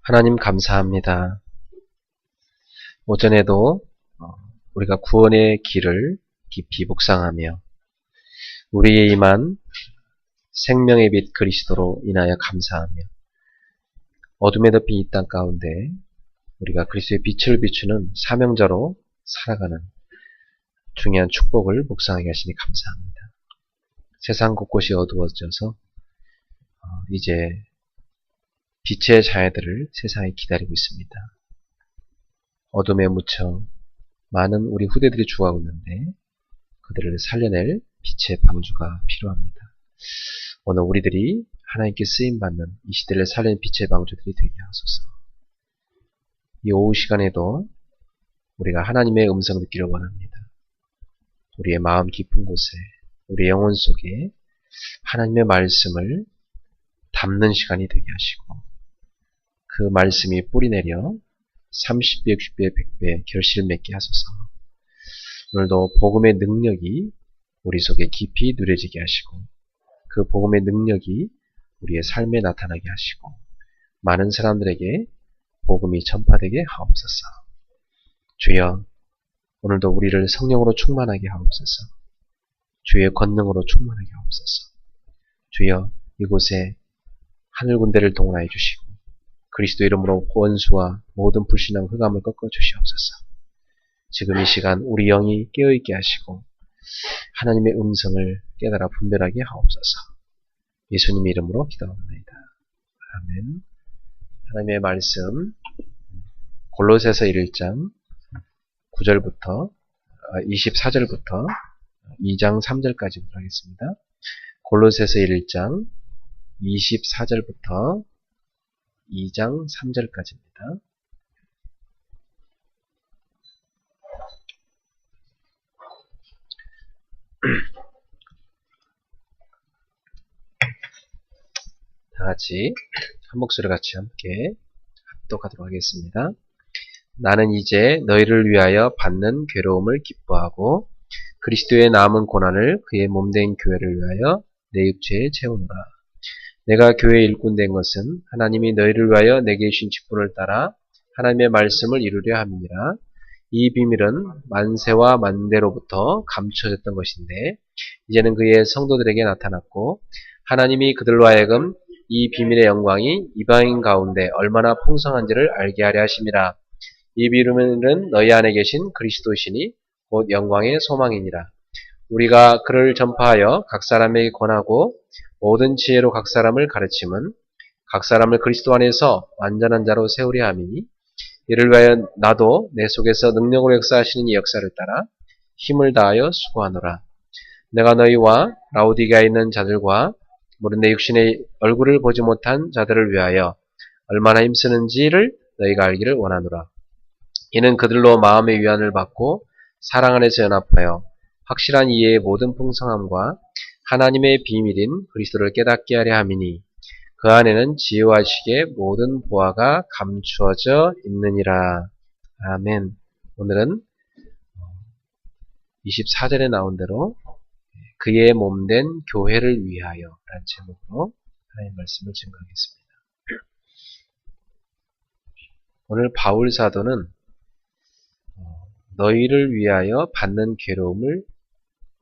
하나님 감사합니다. 오전에도 우리가 구원의 길을 깊이 묵상하며 우리의 임한 생명의 빛 그리스도로 인하여 감사하며 어둠에 덮인 이 땅 가운데 우리가 그리스도의 빛을 비추는 사명자로 살아가는 중요한 축복을 묵상하게 하시니 감사합니다. 세상 곳곳이 어두워져서 이제 빛의 자녀들을 세상에 기다리고 있습니다. 어둠에 묻혀 많은 우리 후대들이 죽어가고 있는데 그들을 살려낼 빛의 방주가 필요합니다. 오늘 우리들이 하나님께 쓰임받는 이 시대를 살려낸 빛의 방주들이 되게 하소서. 이 오후 시간에도 우리가 하나님의 음성을 듣기를 원합니다. 우리의 마음 깊은 곳에 우리의 영혼 속에 하나님의 말씀을 담는 시간이 되게 하시고 그 말씀이 뿌리내려 30배, 60배, 100배 결실을 맺게 하소서. 오늘도 복음의 능력이 우리 속에 깊이 누려지게 하시고 그 복음의 능력이 우리의 삶에 나타나게 하시고 많은 사람들에게 복음이 전파되게 하옵소서. 주여, 오늘도 우리를 성령으로 충만하게 하옵소서. 주의 권능으로 충만하게 하옵소서. 주여, 이곳에 하늘 군대를 동원하여 주시고 그리스도 이름으로 원수와 모든 불신앙 흑암을 꺾어 주시옵소서. 지금 이 시간 우리 영이 깨어있게 하시고 하나님의 음성을 깨달아 분별하게 하옵소서. 예수님 이름으로 기도합니다. 아멘. 하나님의 말씀 골로새서 1장 9절부터 24절부터 2장 3절까지 보도록 하겠습니다. 골로새서 1장 24절부터 2장 3절까지입니다. 다같이 한 목소리 같이 함께 합독하도록 하겠습니다. 나는 이제 너희를 위하여 받는 괴로움을 기뻐하고 그리스도의 남은 고난을 그의 몸된 교회를 위하여 내 육체에 채우노라. 내가 교회의 일꾼 된 것은 하나님이 너희를 위하여 내게 주신 직분을 따라 하나님의 말씀을 이루려 함이니라. 이 비밀은 만세와 만대로부터 감춰졌던 것인데 이제는 그의 성도들에게 나타났고 하나님이 그들로 하여금 이 비밀의 영광이 이방인 가운데 얼마나 풍성한지를 알게 하려 하심이라. 이 비밀은 너희 안에 계신 그리스도시니 곧 영광의 소망이니라. 우리가 그를 전파하여 각 사람에게 권하고 모든 지혜로 각 사람을 가르침은 각 사람을 그리스도 안에서 완전한 자로 세우려 함이니 이를 위하여 나도 내 속에서 능력으로 역사하시는 이 역사를 따라 힘을 다하여 수고하노라. 내가 너희와 라오디게아에 있는 자들과 모든 내 육신의 얼굴을 보지 못한 자들을 위하여 얼마나 힘쓰는지를 너희가 알기를 원하노라. 이는 그들로 마음의 위안을 받고 사랑 안에서 연합하여 확실한 이해의 모든 풍성함과 하나님의 비밀인 그리스도를 깨닫게 하려 함이니 그 안에는 지혜와 지식의 모든 보화가 감추어져 있느니라. 아멘. 오늘은 24절에 나온 대로 그의 몸된 교회를 위하여 라는 제목으로 하나님의 말씀을 증거하겠습니다. 오늘 바울 사도는 너희를 위하여 받는 괴로움을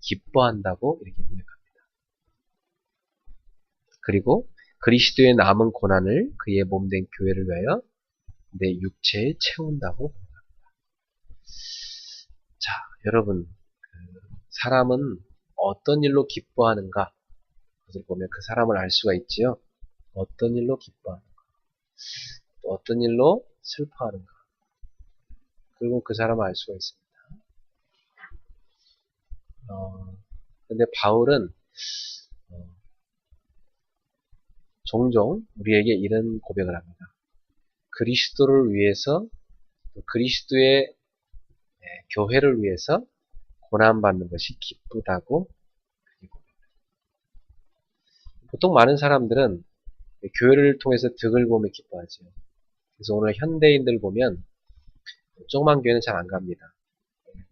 기뻐한다고 이렇게 고백합니다. 그리고 그리스도의 남은 고난을 그의 몸된 교회를 위하여 내 육체에 채운다고 고백합니다. 자, 여러분, 사람은 어떤 일로 기뻐하는가? 그것을 보면 그 사람을 알 수가 있지요. 어떤 일로 기뻐하는가? 또 어떤 일로 슬퍼하는가? 그리고 그 사람을 알 수가 있습니다. 근데 바울은 종종 우리에게 이런 고백을 합니다. 그리스도를 위해서, 그리스도의 교회를 위해서 고난받는 것이 기쁘다고 고백합니다. 보통 많은 사람들은 교회를 통해서 득을 보며 기뻐하죠. 그래서 오늘 현대인들 보면 조그만 교회는 잘 안 갑니다.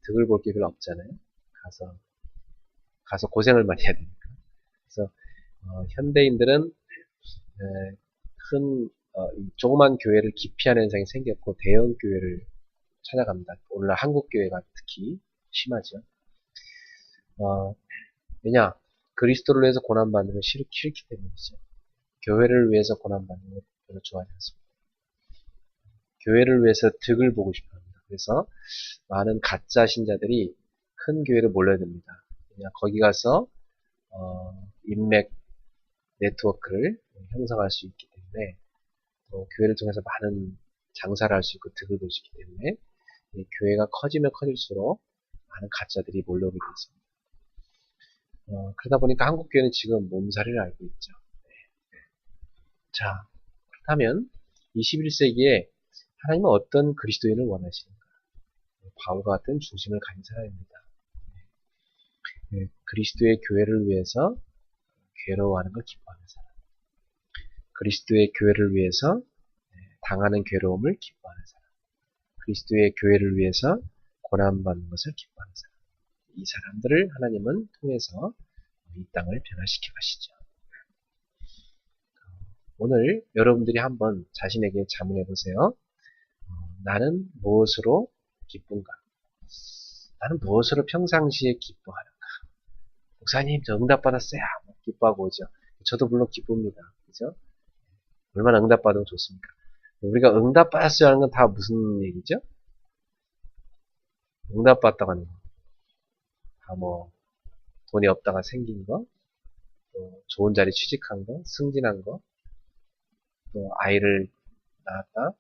득을 볼 게 별로 없잖아요. 가서 고생을 많이 해야 되니까. 그래서 현대인들은 큰 이 조그만 교회를 기피하는 현상이 생겼고 대형 교회를 찾아갑니다. 오늘날 한국 교회가 특히 심하죠. 왜냐? 그리스도를 위해서 고난받는 걸 싫기 때문이죠. 교회를 위해서 고난받는 걸 별로 좋아하지 않습니다. 교회를 위해서 득을 보고 싶어 합니다. 그래서 많은 가짜 신자들이 큰 교회를 몰려듭니다. 그냥 거기 가서 인맥 네트워크를 형성할 수 있기 때문에 또 교회를 통해서 많은 장사를 할 수 있고 득을 볼 수 있기 때문에 이 교회가 커지면 커질수록 많은 가짜들이 몰려오게 되어 있습니다. 그러다 보니까 한국 교회는 지금 몸살이를 앓고 있죠. 자, 그렇다면 21세기에 하나님은 어떤 그리스도인을 원하시는가? 바울과 같은 중심을 가진 사람입니다. 그리스도의 교회를 위해서 괴로워하는 걸 기뻐하는 사람. 그리스도의 교회를 위해서 당하는 괴로움을 기뻐하는 사람. 그리스도의 교회를 위해서 고난받는 것을 기뻐하는 사람. 이 사람들을 하나님은 통해서 이 땅을 변화시켜 가시죠. 오늘 여러분들이 한번 자신에게 자문해 보세요. 나는 무엇으로 기쁜가? 나는 무엇으로 평상시에 기뻐하는가? 목사님, 저 응답받았어요. 기뻐하고 오죠. 저도 물론 기쁩니다. 그죠? 얼마나 응답받으면 좋습니까? 우리가 응답받았어요 하는 건 다 무슨 얘기죠? 응답받다고 하는 거. 다 돈이 없다가 생긴 거, 또 좋은 자리 취직한 거, 승진한 거, 또 아이를 낳았다,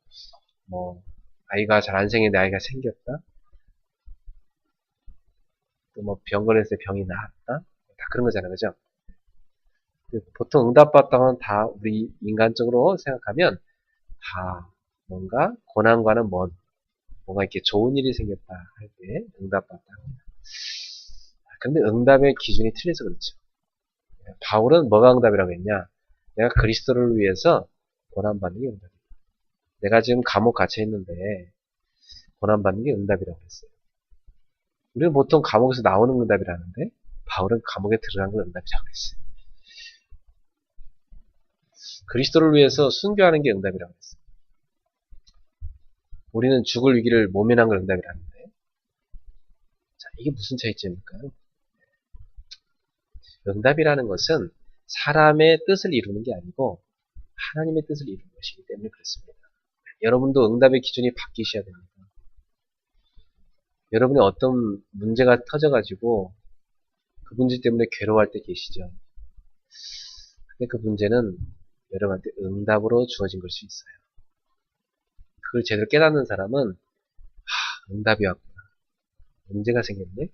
아이가 잘 안 생겼는데 아이가 생겼다, 또 병 걸렸을 때 병이 나았다, 다 그런 거잖아요. 그죠? 보통 응답받다고는 다 우리 인간적으로 생각하면 다 뭔가 고난과는 뭔가 이렇게 좋은 일이 생겼다 할 때 응답받다 합니다. 근데 응답의 기준이 틀려서 그렇죠. 바울은 뭐가 응답이라고 했냐? 내가 그리스도를 위해서 고난받는 게 응답이다. 내가 지금 감옥 갇혀 있는데 고난받는 게 응답이라고 했어요. 우리는 보통 감옥에서 나오는 응답이라는데 바울은 감옥에 들어간 걸 응답이라고 했어요. 그리스도를 위해서 순교하는 게 응답이라고 했어요. 우리는 죽을 위기를 모면한 걸 응답이라는데, 자, 이게 무슨 차이점일까요? 응답이라는 것은 사람의 뜻을 이루는 게 아니고 하나님의 뜻을 이루는 것이기 때문에 그렇습니다. 여러분도 응답의 기준이 바뀌셔야 됩니다. 여러분이 어떤 문제가 터져가지고 그 문제 때문에 괴로워할 때 계시죠. 근데 그 문제는 여러분한테 응답으로 주어진 걸 수 있어요. 그걸 제대로 깨닫는 사람은 응답이 왔구나. 문제가 생겼네?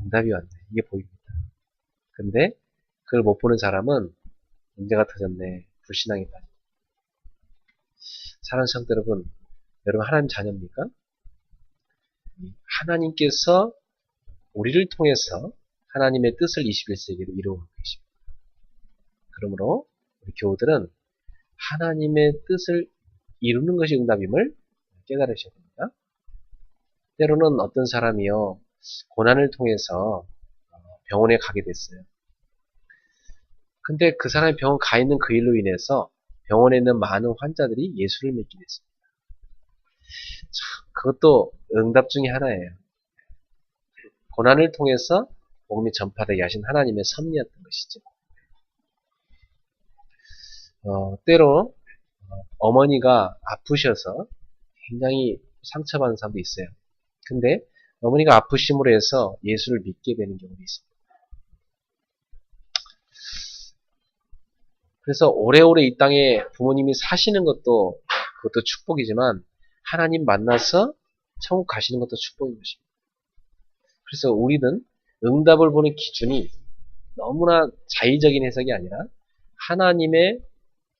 응답이 왔네. 이게 보입니다. 근데 그걸 못 보는 사람은 문제가 터졌네. 불신앙이 빠져. 사랑하는 성도 여러분 하나님 자녀입니까? 하나님께서 우리를 통해서 하나님의 뜻을 21세기로 이루고 계십니다. 그러므로 우리 교우들은 하나님의 뜻을 이루는 것이 응답임을 깨달으셔야 됩니다. 때로는 어떤 사람이요, 고난을 통해서 병원에 가게 됐어요. 근데 그 사람이 병원 가 있는 그 일로 인해서 병원에 있는 많은 환자들이 예수를 믿게 됐습니다. 참, 그것도 응답 중에 하나예요. 고난을 통해서 복음이 전파되게 하신 하나님의 섭리였던 것이죠. 때로 어머니가 아프셔서 굉장히 상처받는 사람도 있어요. 근데 어머니가 아프심으로 해서 예수를 믿게 되는 경우도 있습니다. 그래서 오래오래 이 땅에 부모님이 사시는 것도 그것도 축복이지만 하나님 만나서 천국 가시는 것도 축복인 것입니다. 그래서 우리는 응답을 보는 기준이 너무나 자의적인 해석이 아니라 하나님의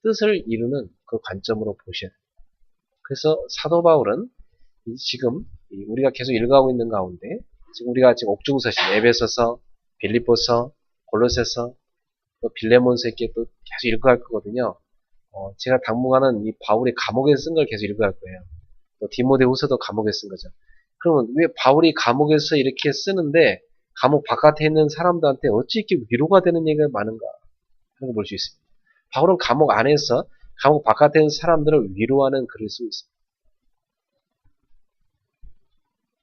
뜻을 이루는 그 관점으로 보셔야 됩니다. 그래서 사도 바울은 지금 우리가 계속 읽어가고 있는 가운데 지금 우리가 지금 옥중서신 에베소서, 빌립보서, 골로새서, 또 빌레몬서 이렇게 또 계속 읽어갈 거거든요. 제가 당분간은 이 바울이 감옥에서 쓴 걸 계속 읽어갈 거예요. 또 디모데후서도 감옥에서 쓴 거죠. 그러면 왜 바울이 감옥에서 이렇게 쓰는데 감옥 바깥에 있는 사람들한테 어찌 이렇게 위로가 되는 얘기가 많은가 하는 걸 볼 수 있습니다. 바울은 감옥 안에서 감옥 바깥에 있는 사람들을 위로하는 글을 쓰고 있습니다.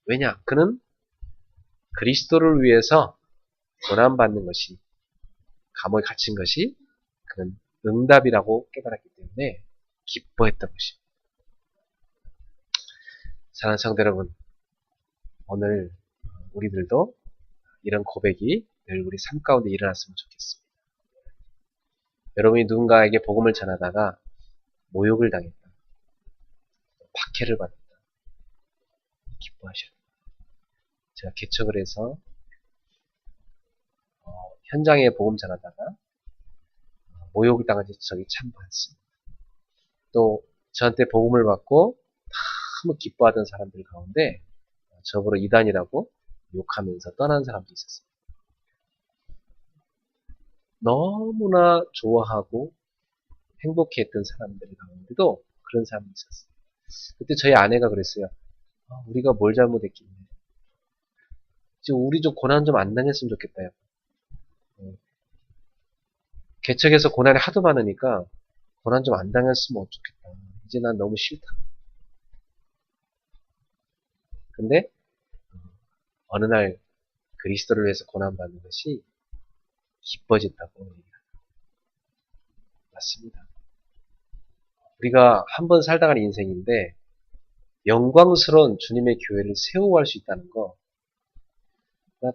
왜냐? 그는 그리스도를 위해서 고난받는 것이, 감옥에 갇힌 것이 그는 응답이라고 깨달았기 때문에 기뻐했던 것입니다. 사랑하는 성도 여러분, 오늘 우리들도 이런 고백이 늘 우리 삶 가운데 일어났으면 좋겠습니다. 여러분이 누군가에게 복음을 전하다가 모욕을 당했다, 박해를 받았다, 기뻐하셔야 됩니다. 제가 개척을 해서 현장에 복음 전하다가 모욕을 당한 적이 참 많습니다. 또 저한테 복음을 받고 너무 기뻐하던 사람들 가운데 저보고 이단이라고 욕하면서 떠난 사람도 있었어요. 너무나 좋아하고 행복해했던 사람들 가운데도 그런 사람이 있었어요. 그때 저희 아내가 그랬어요. 우리가 뭘 잘못했길래. 지금 우리 좀 고난 좀 안 당했으면 좋겠다. 개척에서 고난이 하도 많으니까 고난 좀 안 당했으면 좋겠다. 이제 난 너무 싫다. 근데 어느 날 그리스도를 위해서 고난받는 것이 기뻐진다고 얘기합니다. 맞습니다. 우리가 한 번 살다 간 인생인데 영광스러운 주님의 교회를 세우고 할 수 있다는 거,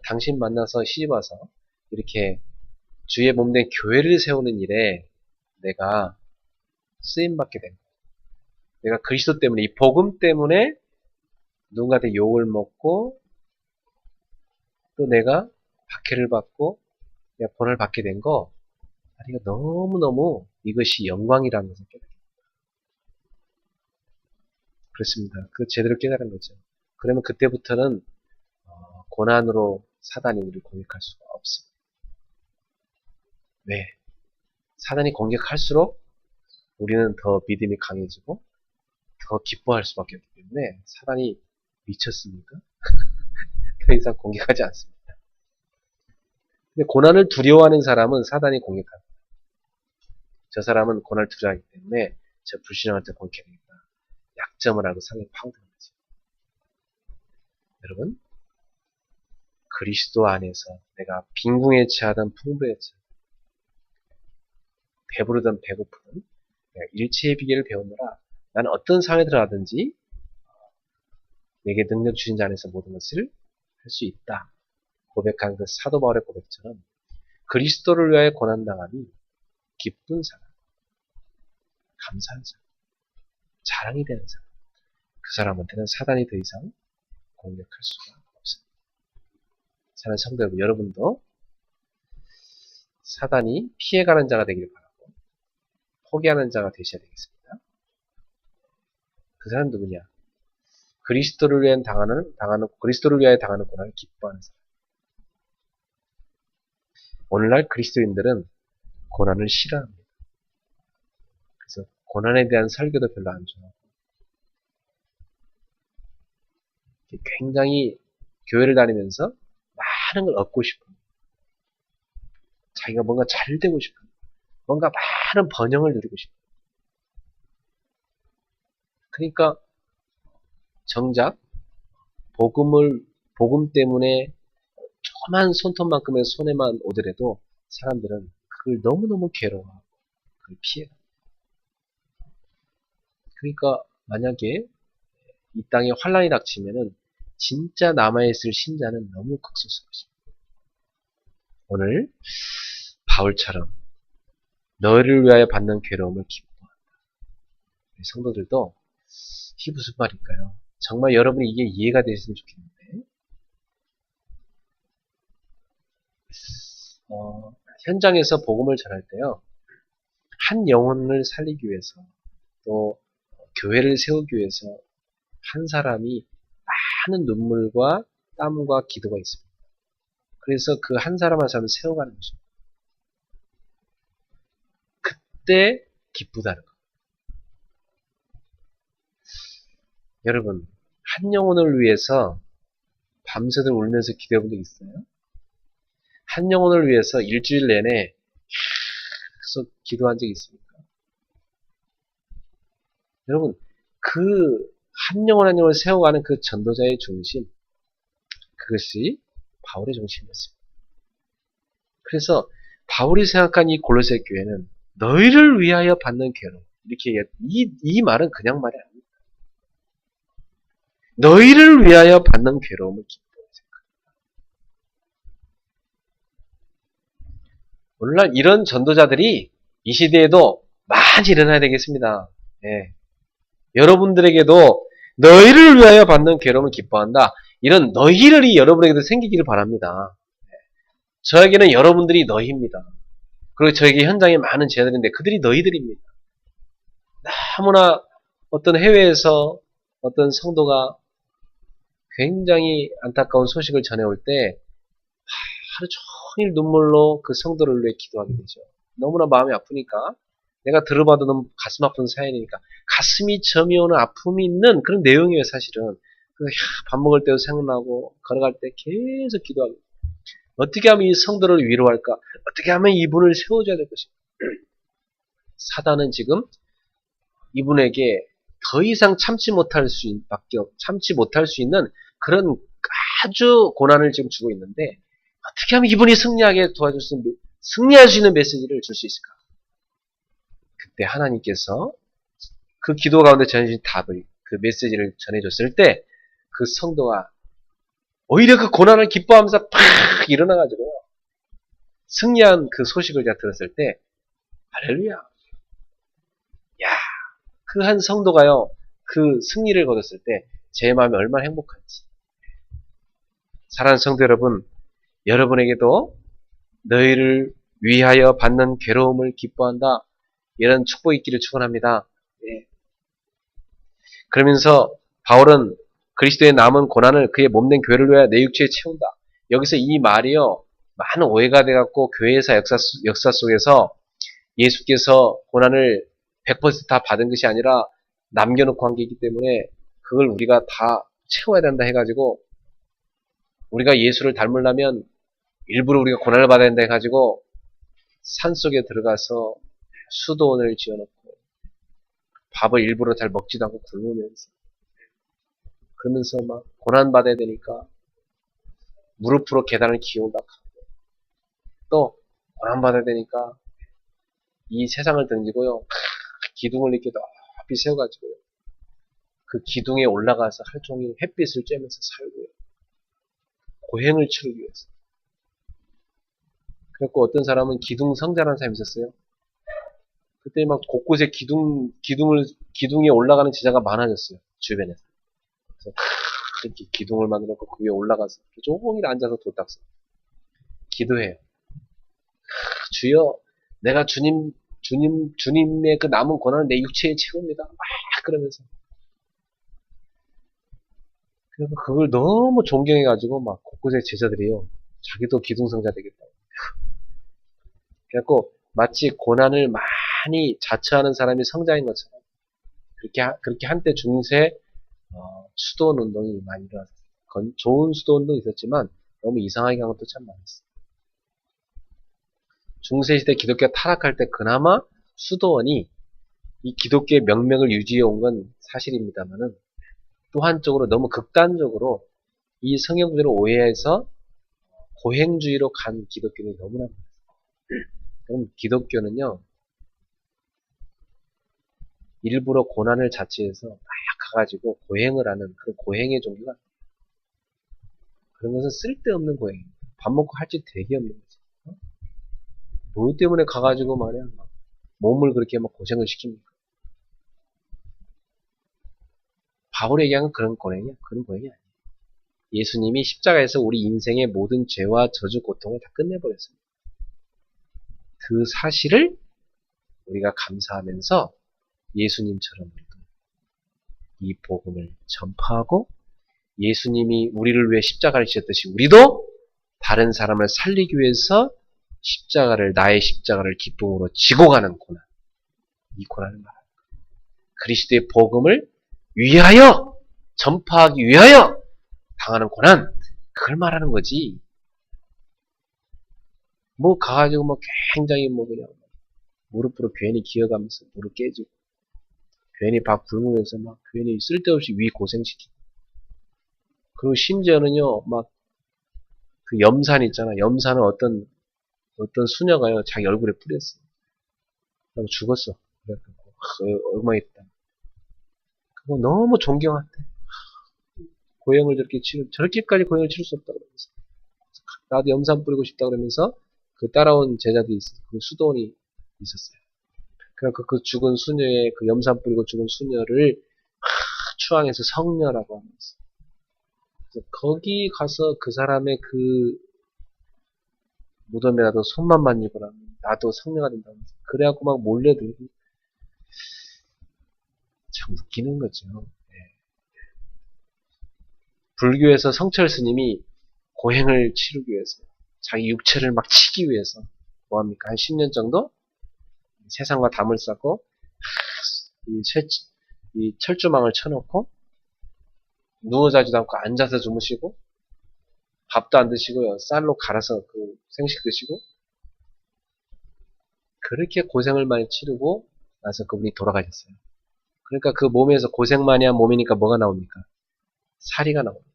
당신 만나서 시집와서 이렇게 주의 몸된 교회를 세우는 일에 내가 쓰임받게 된 거예요. 내가 그리스도 때문에, 이 복음 때문에 누군가한테 욕을 먹고 또 내가 박해를 받고 내가 본을 받게 된 거, 이거 너무너무 이것이 영광이라는 것을 깨달아요. 그렇습니다. 그 제대로 깨달은 거죠. 그러면 그때부터는 고난으로 사단이 우리를 공격할 수가 없습니다. 왜? 사단이 공격할수록 우리는 더 믿음이 강해지고 더 기뻐할 수밖에 없기 때문에 사단이 미쳤습니까? 더 이상 공격하지 않습니다. 근데 고난을 두려워하는 사람은 사단이 공격합니다. 저 사람은 고난을 두려워하기 때문에 저 불신앙할 때 공격합니다. 약점을 알고 상에 파고드는 거죠. 여러분, 그리스도 안에서 내가 빈궁에 처하든 풍부에 처하든 배부르든 배고프든 내가 일체의 비결을 배우느라 나는 어떤 상황에 들어가든지 내게 능력 주신 자 안에서 모든 것을 할 수 있다. 고백한 그 사도 바울의 고백처럼 그리스도를 위하여 고난당함이 기쁜 사람, 감사한 사람, 자랑이 되는 사람, 그 사람한테는 사단이 더 이상 공격할 수가 없습니다. 사랑하는 성도 여러분, 여러분도 사단이 피해가는 자가 되길 바라고 포기하는 자가 되셔야 되겠습니다. 그 사람은 누구냐? 그리스도를 위해 그리스도를 위하여 당하는 고난을 기뻐하는 사람. 오늘날 그리스도인들은 고난을 싫어합니다. 그래서 고난에 대한 설교도 별로 안 좋아하고 굉장히 교회를 다니면서 많은 걸 얻고 싶어. 자기가 뭔가 잘 되고 싶어. 뭔가 많은 번영을 누리고 싶어. 그러니까 정작 복음 때문에 조그만 손톱만큼의 손해만 오더라도 사람들은 그걸 너무너무 괴로워하고 그걸 피해요. 그러니까 만약에 이 땅에 환란이 닥치면은 진짜 남아있을 신자는 너무 극소수일 것입니다. 오늘 바울처럼 너희를 위하여 받는 괴로움을 기뻐한다. 성도들도 이게 무슨 말일까요? 정말 여러분이 이게 이해가 되셨으면 좋겠는데 현장에서 복음을 전할 때요, 한 영혼을 살리기 위해서 또 교회를 세우기 위해서 한 사람이 많은 눈물과 땀과 기도가 있습니다. 그래서 그 한 사람 한 사람을 세워가는 것입니다. 그때 기쁘다는 것. 여러분, 한 영혼을 위해서 밤새도록 울면서 기도해 본 적 있어요? 한 영혼을 위해서 일주일 내내 계속 기도한 적이 있습니까? 여러분, 그 한 영혼 한 영혼을 세워가는 그 전도자의 중심, 그것이 바울의 중심이었습니다. 그래서 바울이 생각한 이 골로새 교회는 너희를 위하여 받는 괴로움, 이렇게 이 말은 그냥 말이 아닙니다. 너희를 위하여 받는 괴로움을 기뻐하세요. 오늘날 이런 전도자들이 이 시대에도 많이 일어나야 되겠습니다. 예. 여러분들에게도 너희를 위하여 받는 괴로움을 기뻐한다. 이런 너희들이 여러분에게도 생기기를 바랍니다. 저에게는 여러분들이 너희입니다. 그리고 저에게 현장에 많은 제자들인데 그들이 너희들입니다. 너무나 어떤 해외에서 어떤 성도가 굉장히 안타까운 소식을 전해올 때 하루 종일 눈물로 그 성도를 위해 기도하게 되죠. 너무나 마음이 아프니까 내가 들어봐도 너무 가슴 아픈 사연이니까 가슴이 점이 오는 아픔이 있는 그런 내용이에요. 사실은 밥 먹을 때도 생각나고 걸어갈 때 계속 기도하고 어떻게 하면 이 성도를 위로할까? 어떻게 하면 이분을 세워줘야 될 것인가? 사단은 지금 이분에게 더 이상 참지 못할 수 있는 그런 아주 고난을 지금 주고 있는데 어떻게 하면 이분이 승리하게 도와줄 수 있는, 승리할 수 있는 메시지를 줄 수 있을까? 그때 하나님께서 그 기도 가운데 전해진 답을, 그 메시지를 전해줬을 때 그 성도가 오히려 그 고난을 기뻐하면서 팍 일어나가지고 승리한 그 소식을 제가 들었을 때 할렐루야. 야, 그 한 성도가요, 그 승리를 거뒀을 때 제 마음이 얼마나 행복한지. 사랑하는 성도 여러분, 여러분에게도 너희를 위하여 받는 괴로움을 기뻐한다. 이런 축복이 있기를 축원합니다. 예. 그러면서 바울은 그리스도의 남은 고난을 그의 몸된 교회를 위하여 내 육체에 채운다. 여기서 이 말이요, 많은 오해가 돼갖고 교회사 역사 속에서 예수께서 고난을 100%다 받은 것이 아니라 남겨놓고 한 게 있기 때문에 그걸 우리가 다 채워야 된다 해가지고 우리가 예수를 닮으려면 일부러 우리가 고난을 받아야 된다 해가지고 산속에 들어가서 수도원을 지어놓고 밥을 일부러 잘 먹지도 않고 굶으면서 그러면서 막 고난 받아야 되니까 무릎으로 계단을 기어올라가고 또 고난 받아야 되니까 이 세상을 던지고요 기둥을 이렇게 높이 세워가지고요 그 기둥에 올라가서 하루 종일 햇빛을 쬐면서 살고요 고행을 치르기 위해서. 그래갖고 어떤 사람은 기둥 성자라는 사람이 있었어요. 그때 막 곳곳에 기둥에 올라가는 제자가 많아졌어요. 주변에서. 그래서 이렇게 기둥을 만들었고 그 위에 올라가서 종일 앉아서 도딱 써. 기도해요. 주여, 내가 주님의 그 남은 고난을 내 육체에 채웁니다. 막 그러면서. 그래서 그걸 너무 존경해가지고 막 곳곳에 제자들이요. 자기도 기둥성자 되겠다고. 그래갖고 마치 고난을 많이 자처하는 사람이 성자인 것처럼 그렇게 한때 중세 수도원 운동이 많이 일어났어요. 좋은 수도원 운동이 있었지만 너무 이상하게 간 것도 참 많았어요. 중세시대 기독교가 타락할 때 그나마 수도원이 이 기독교의 명맥을 유지해 온 건 사실입니다만은 또 한쪽으로 너무 극단적으로 이 성경 구절을 오해해서 고행주의로 간 기독교는 너무나 많아요. 그럼 기독교는요 일부러 고난을 자처해서 막 가가지고 고행을 하는 그런 고행의 종류가 그런 것은 쓸데없는 고행입니다. 밥 먹고 할 짓 되게 없는 거지. 뭐 때문에 가가지고 말이야 몸을 그렇게 막 고생을 시킵니까? 바울이 얘기한 건 그런 고행이야. 그런 고행이 아니에요. 예수님이 십자가에서 우리 인생의 모든 죄와 저주 고통을 다 끝내버렸습니다. 그 사실을 우리가 감사하면서 예수님처럼 우리도 이 복음을 전파하고 예수님이 우리를 위해 십자가를 지셨듯이 우리도 다른 사람을 살리기 위해서 나의 십자가를 기쁨으로 지고 가는 고난. 이 고난을 말합니다. 그리스도의 복음을 위하여 전파하기 위하여 당하는 고난. 그걸 말하는 거지. 뭐 가가지고 뭐 굉장히 뭐 그냥 무릎으로 괜히 기어가면서 무릎 깨지고 괜히 밥 굶으면서 막 괜히 쓸데없이 위 고생시키고. 그리고 심지어는요, 막 그 염산 있잖아. 염산은 어떤 수녀가요, 자기 얼굴에 뿌렸어. 그래서 죽었어. 그래갖고, 엉망했다. 그거 너무 존경한대. 고행을 저렇게까지 고행을 치를 수 없다 그러면서. 나도 염산 뿌리고 싶다 그러면서 그 따라온 제자들이 있었어요. 그 수도원이 있었어요. 그러니까 그 죽은 수녀의 그 염산 뿌리고 죽은 수녀를 추앙해서 성녀라고 하면서. 그래서 거기 가서 그 사람의 그 무덤에라도 손만 만지거나 나도 성녀가 된다고 하면서. 그래갖고 막 몰려들고. 참 웃기는 거죠. 네. 불교에서 성철 스님이 고행을 치르기 위해서 자기 육체를 막 치기 위해서 뭐합니까? 한 10년 정도 세상과 담을 쌓고 이 철조망을 쳐놓고 누워 자지도 않고 앉아서 주무시고 밥도 안 드시고요. 쌀로 갈아서 그 생식 드시고 그렇게 고생을 많이 치르고 나서 그분이 돌아가셨어요. 그러니까 그 몸에서 고생 많이 한 몸이니까 뭐가 나옵니까? 사리가 나옵니다.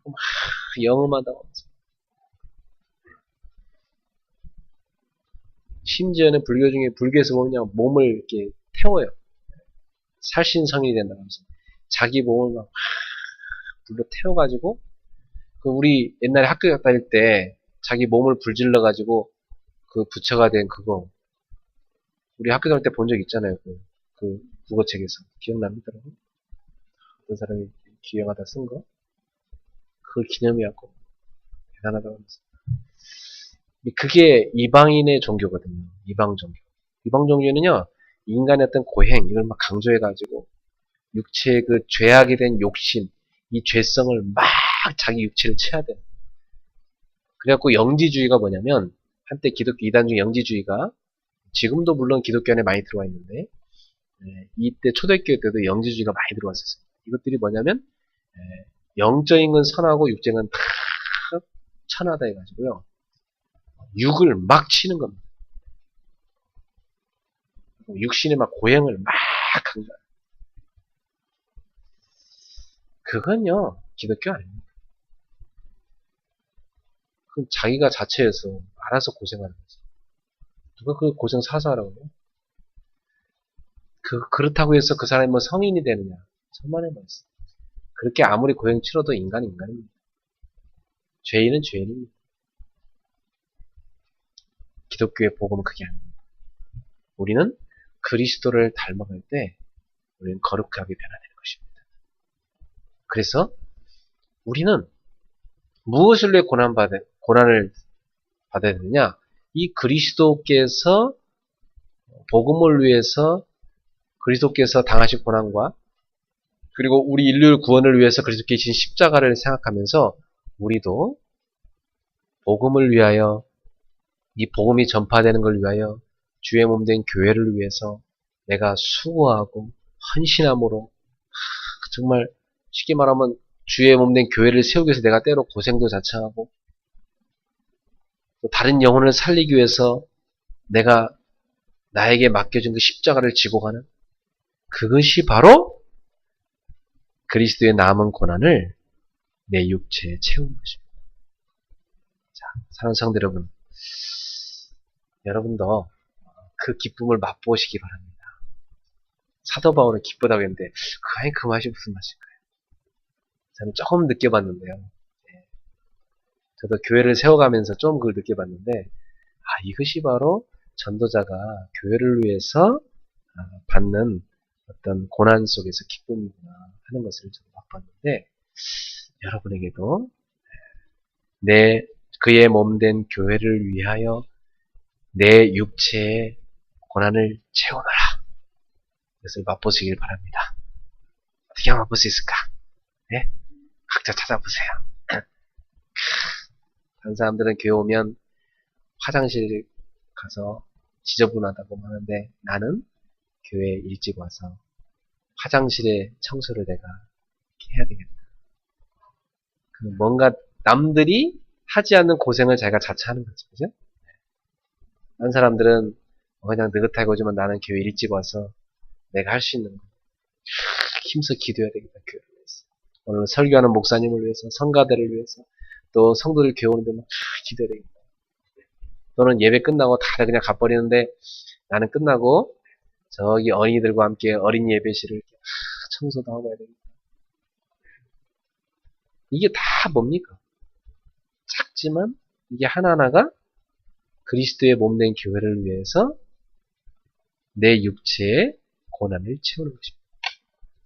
막 영음하다고 하면서. 심지어는 불교 중에 불교에서 보면 몸을 이렇게 태워요. 살신성인이 된다고 하면서. 자기 몸을 막 불로 태워가지고 그 우리 옛날에 학교 다닐 때 자기 몸을 불질러가지고 그 부처가 된 그거 우리 학교 다닐 때 본 적 있잖아요. 그 국어책에서 기억납니까? 어떤 사람이 기억하다 쓴 거? 그걸 기념이었고 대단하다고 하면서. 그게 이방인의 종교거든요. 이방 종교. 이방 종교는요, 인간의 어떤 고행, 이걸 막 강조해가지고, 육체의 그 죄악에 대한 욕심, 이 죄성을 막 자기 육체를 채야 돼. 그래갖고 영지주의가 뭐냐면, 한때 기독교 이단 중에 영지주의가, 지금도 물론 기독교 안에 많이 들어와 있는데, 이때 초대교회 때도 영지주의가 많이 들어왔었어요. 이것들이 뭐냐면, 영적인 건 선하고 육적인 건 다 천하다 해가지고요. 육을 막 치는 겁니다. 육신의 막 고행을 막 강조해요. 그건요, 기독교 아닙니다. 그건 자기가 자체에서 알아서 고생하는 거지. 누가 그 고생 사서 하라고 해요? 그렇다고 해서 그 사람이 뭐 성인이 되느냐? 천만의 말씀. 그렇게 아무리 고행 치러도 인간은 인간입니다. 죄인은 죄인입니다. 기독교의 복음은 그게 아닙니다. 우리는 그리스도를 닮아갈 때 우리는 거룩하게 변화되는 것입니다. 그래서 우리는 무엇을 위해 고난을 받아야 되느냐? 이 그리스도께서 복음을 위해서 그리스도께서 당하신 고난과 그리고 우리 인류의 구원을 위해서 그리스도께 지신 십자가를 생각하면서 우리도 복음을 위하여 이 복음이 전파되는 걸 위하여 주의 몸된 교회를 위해서 내가 수고하고 헌신함으로 정말 쉽게 말하면 주의 몸된 교회를 세우기 위해서 내가 때로 고생도 자처하고 또 다른 영혼을 살리기 위해서 내가 나에게 맡겨진 그 십자가를 지고 가는 그것이 바로 그리스도의 남은 고난을 내 육체에 채우는 것입니다. 자, 사랑하는 성도 여러분, 여러분도 그 기쁨을 맛보시기 바랍니다. 사도 바울은 기쁘다고 했는데 그 맛이 무슨 맛일까요? 저는 조금 느껴봤는데요. 저도 교회를 세워가면서 좀 그걸 느껴봤는데 이것이 바로 전도자가 교회를 위해서 받는 어떤 고난 속에서 기쁨이구나 하는 것을 저도 맛봤는데 여러분에게도 그의 몸된 교회를 위하여 내 육체의 고난을 채우노라. 이것을 맛보시길 바랍니다. 어떻게 맛볼 수 있을까? 네? 각자 찾아보세요. 다른 사람들은 교회 오면 화장실 가서 지저분하다고 하는데 나는 교회에 일찍 와서 화장실의 청소를 내가 해야 되겠다. 뭔가 남들이 하지 않는 고생을 자기가 자처하는 거죠. 그죠? 다른 사람들은 그냥 느긋하게 오지만 나는 교회 일찍 와서 내가 할 수 있는 거 힘써 기도해야 되겠다. 교회를 위해서. 오늘 설교하는 목사님을 위해서, 성가대를 위해서, 또 성도들 교우는데 막 기도해야 되겠다. 또는 예배 끝나고 다들 그냥 가버리는데 나는 끝나고 저기 어린이들과 함께 어린이 예배실을 청소도 하고 해야 되겠다. 이게 다 뭡니까? 작지만 이게 하나하나가 그리스도의 몸된 교회를 위해서 내 육체의 고난을 채우는 것입니다.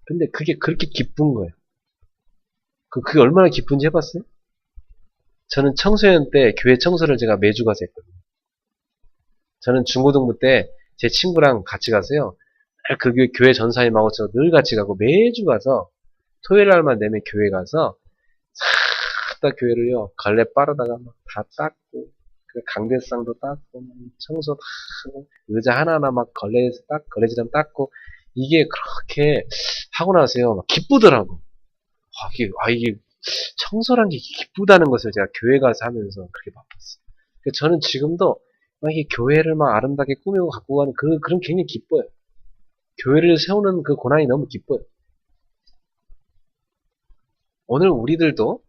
근데 그게 그렇게 기쁜 거예요. 그게 얼마나 기쁜지 해봤어요? 저는 청소년 때 교회 청소를 제가 매주 가서 했거든요. 저는 중고등부 때 제 친구랑 같이 가서요. 그 교회 전사님하고 저 늘 같이 가고 매주 가서 토요일 날만 되면 교회 가서 싹 다 교회를요. 걸레 빠르다가 막 다 닦고 그 강대상도 닦고 청소 다 하고 의자 하나하나 막 걸레지름 닦고 이게 그렇게 하고 나서요. 막 기쁘더라고. 이게 청소란 게 기쁘다는 것을 제가 교회 가서 하면서 그렇게 바빴어요. 저는 지금도 막 이게 교회를 막 아름답게 꾸미고 갖고 가는 그런 굉장히 기뻐요. 교회를 세우는 그 고난이 너무 기뻐요. 오늘 우리들도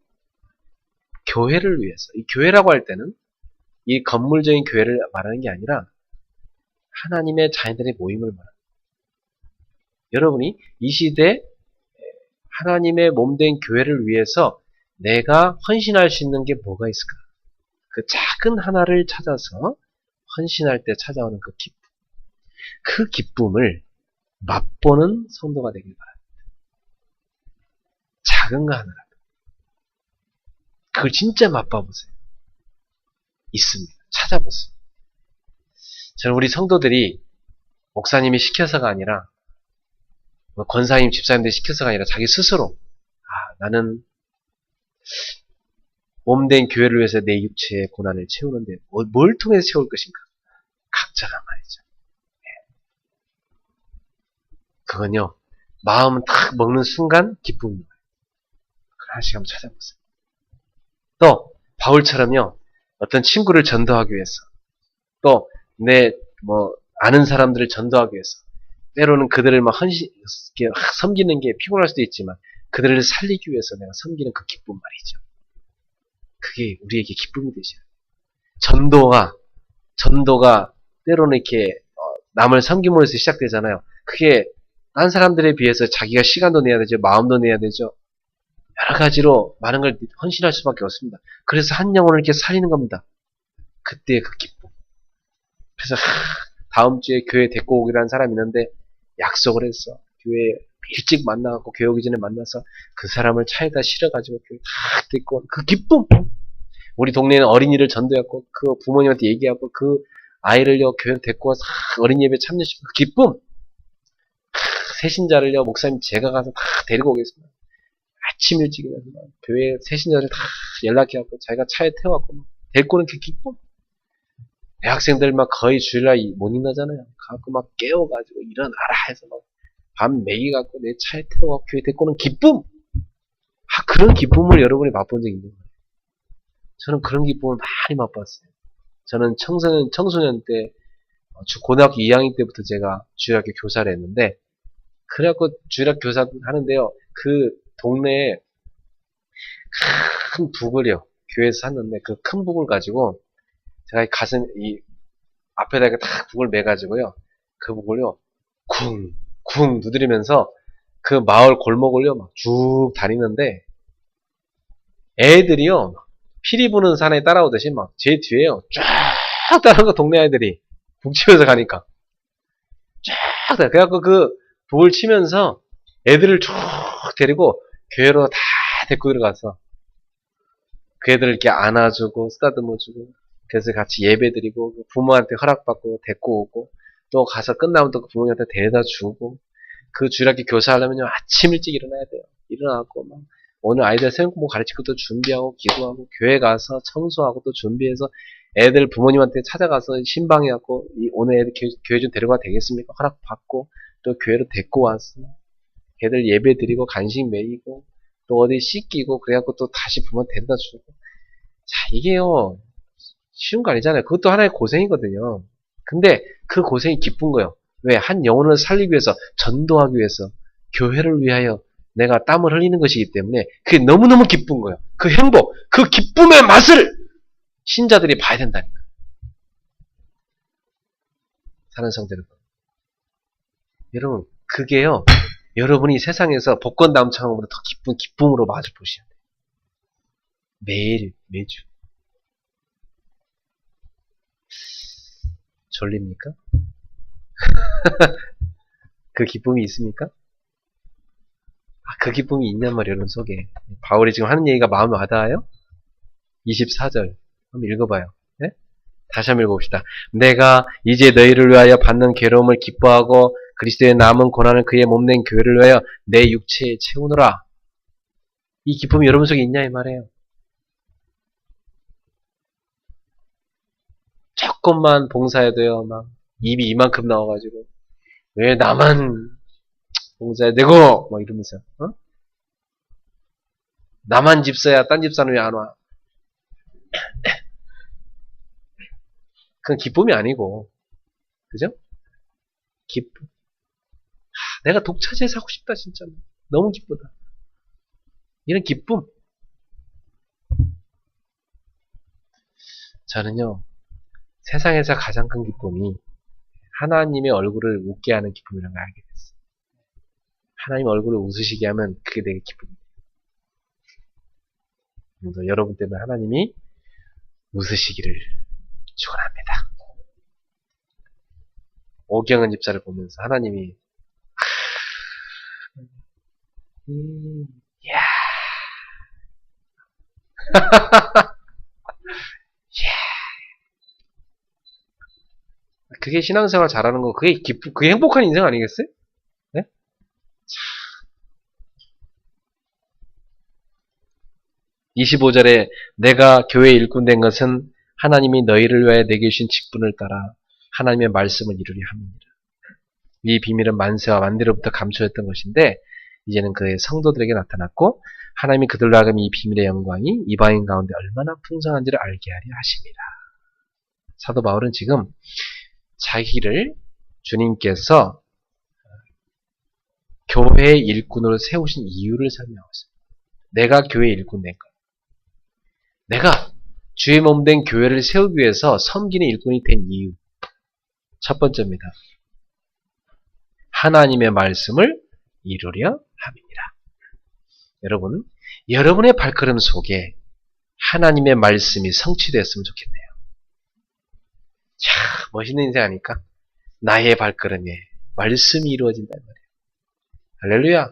교회를 위해서, 이 교회라고 할 때는 이 건물적인 교회를 말하는 게 아니라 하나님의 자녀들의 모임을 말합니다. 여러분이 이 시대 하나님의 몸된 교회를 위해서 내가 헌신할 수 있는 게 뭐가 있을까? 그 작은 하나를 찾아서 헌신할 때 찾아오는 그 기쁨. 그 기쁨을 맛보는 성도가 되길 바랍니다. 작은 거 하나라도. 그걸 진짜 맛봐보세요. 있습니다. 찾아보세요. 저는 우리 성도들이 목사님이 시켜서가 아니라 권사님, 집사님들이 시켜서가 아니라 자기 스스로 나는 몸된 교회를 위해서 내 육체의 고난을 채우는데 뭘 통해서 채울 것인가? 각자가 말이죠. 그건요. 마음 딱 먹는 순간 기쁨입니다. 하나씩 한번 찾아보세요. 또 바울처럼요. 어떤 친구를 전도하기 위해서 또 내 아는 사람들을 전도하기 위해서 때로는 그들을 막 섬기는 게 피곤할 수도 있지만 그들을 살리기 위해서 내가 섬기는 그 기쁨 말이죠. 그게 우리에게 기쁨이 되죠. 전도가 때로는 이렇게 남을 섬김으로서 시작되잖아요. 그게 딴 사람들에 비해서 자기가 시간도 내야 되죠. 마음도 내야 되죠. 여러 가지로 많은 걸 헌신할 수밖에 없습니다. 그래서 한 영혼을 이렇게 살리는 겁니다. 그때의 그 기쁨. 그래서 다음 주에 교회 데리고 오기로 한 사람이 있는데 약속을 했어. 교회 일찍 만나갖고 교회 오기 전에 만나서 그 사람을 차에다 실어가지고 교회 딱 데리고 그 기쁨. 우리 동네에는 어린이를 전도했고 그 부모님한테 얘기하고 그 아이를요 교회 데리고 와서 어린이 예배 참여시키고 그 기쁨. 새신자를요 목사님 제가 가서 다 데리고 오겠습니다. 아침 일찍 일어나서 교회 새신자를 다 연락해갖고 자기가 차에 태워갖고 데리고 오는 그 기쁨. 대학생들 막 거의 주일날 못 일어나잖아요. 가갖고 막 깨워가지고 일어나라 해서 막 밤 매기갖고 내 차에 태워갖고 교회 데리고 오는 기쁨. 그런 기쁨을 여러분이 맛본 적 있는 거예요. 저는 그런 기쁨을 많이 맛봤어요. 저는 청소년 때 고등학교 2학년 때부터 제가 주일학교 교사를 했는데 그래갖고 주일학교 교사 하는데요. 그 동네에 큰 북을요. 교회에서 샀는데 그 큰 북을 가지고 제가 이 앞에다가 딱 북을 매가지고요. 그 북을요. 쿵 두드리면서 그 마을 골목을요. 막 쭉 다니는데 애들이요. 피리 부는 산에 따라오듯이 막 제 뒤에요. 쫙 따라오고 동네 아이들이 북치면서 가니까 쫙 그래갖고 그 북을 치면서 애들을 쭉 데리고 교회로 다 데리고 들어가서 그 애들을 이렇게 안아주고 쓰다듬어주고 그래서 같이 예배드리고 부모한테 허락받고 데리고 오고 또 가서 끝나면 또 그 부모님한테 데려다 주고 그 주일학교 교사하려면요 아침 일찍 일어나야 돼요. 일어나고 막 오늘 아이들 생공부 가르치고 또 준비하고 기도하고 교회 가서 청소하고 또 준비해서 애들 부모님한테 찾아가서 신방해갖고 오늘 애들 교회 좀 데려가 되겠습니까? 허락받고 또 교회로 데리고 와서 애들 예배 드리고 간식 먹이고 또 어디 씻기고 그래갖고 또 다시 부모한테 데려다 주고 자 이게요 쉬운 거 아니잖아요. 그것도 하나의 고생이거든요. 근데 그 고생이 기쁜 거예요. 왜? 한 영혼을 살리기 위해서 전도하기 위해서 교회를 위하여 내가 땀을 흘리는 것이기 때문에 그게 너무너무 기쁜 거예요. 그 행복, 그 기쁨의 맛을 신자들이 봐야 된다니까. 사는 성도 여러분. 여러분, 그게요, 여러분이 세상에서 복권 당첨한 것보다 더 기쁜 기쁨으로 마주 보셔야 돼요. 매일, 매주. 졸립니까? 그 기쁨이 있습니까? 그 기쁨이 있냔 말이에요, 여러분 속에. 바울이 지금 하는 얘기가 마음에 와닿아요? 24절. 한번 읽어봐요. 네? 다시 한번 읽어봅시다. 내가 이제 너희를 위하여 받는 괴로움을 기뻐하고 그리스도의 남은 고난을 그의 몸된 교회를 위하여 내 육체에 채우노라. 이 기쁨이 여러분 속에 있냐 이 말이에요. 조금만 봉사해도요, 막 입이 이만큼 나와가지고 왜 나만 봉사해야 되고 막 이러면서 나만 집사야 딴 집사는 왜 안 와? 그건 기쁨이 아니고, 그죠? 기쁨. 내가 독차지에 사고 싶다 진짜. 너무 기쁘다. 이런 기쁨. 저는요, 세상에서 가장 큰 기쁨이 하나님의 얼굴을 웃게 하는 기쁨이라는 걸 알게 됐어요. 하나님 얼굴을 웃으시게 하면 그게 되게 기쁩니다. 그래서 여러분 때문에 하나님이 웃으시기를 축원합니다. 오경은 집사를 보면서 하나님이 이야 그게 신앙생활 잘하는 거, 그게 그게 행복한 인생 아니겠어요? 네? 25절에 내가 교회의 일꾼 된 것은 하나님이 너희를 위하여 내게 주신 직분을 따라 하나님의 말씀을 이루려 함이니라. 이 비밀은 만세와 만대로부터 감추었던 것인데 이제는 그의 성도들에게 나타났고 하나님이 그들로 하여금 이 비밀의 영광이 이방인 가운데 얼마나 풍성한지를 알게 하려 하십니다. 사도 바울은 지금 자기를 주님께서 교회의 일꾼으로 세우신 이유를 설명하고 있습니다. 내가 교회의 일꾼 된 것. 내가 주의 몸된 교회를 세우기 위해서 섬기는 일꾼이 된 이유. 첫 번째입니다. 하나님의 말씀을 이루려 함이니라. 여러분, 여러분의 발걸음 속에 하나님의 말씀이 성취되었으면 좋겠네요. 참 멋있는 인생 아닐까? 나의 발걸음에 말씀이 이루어진단 말이에요. 할렐루야.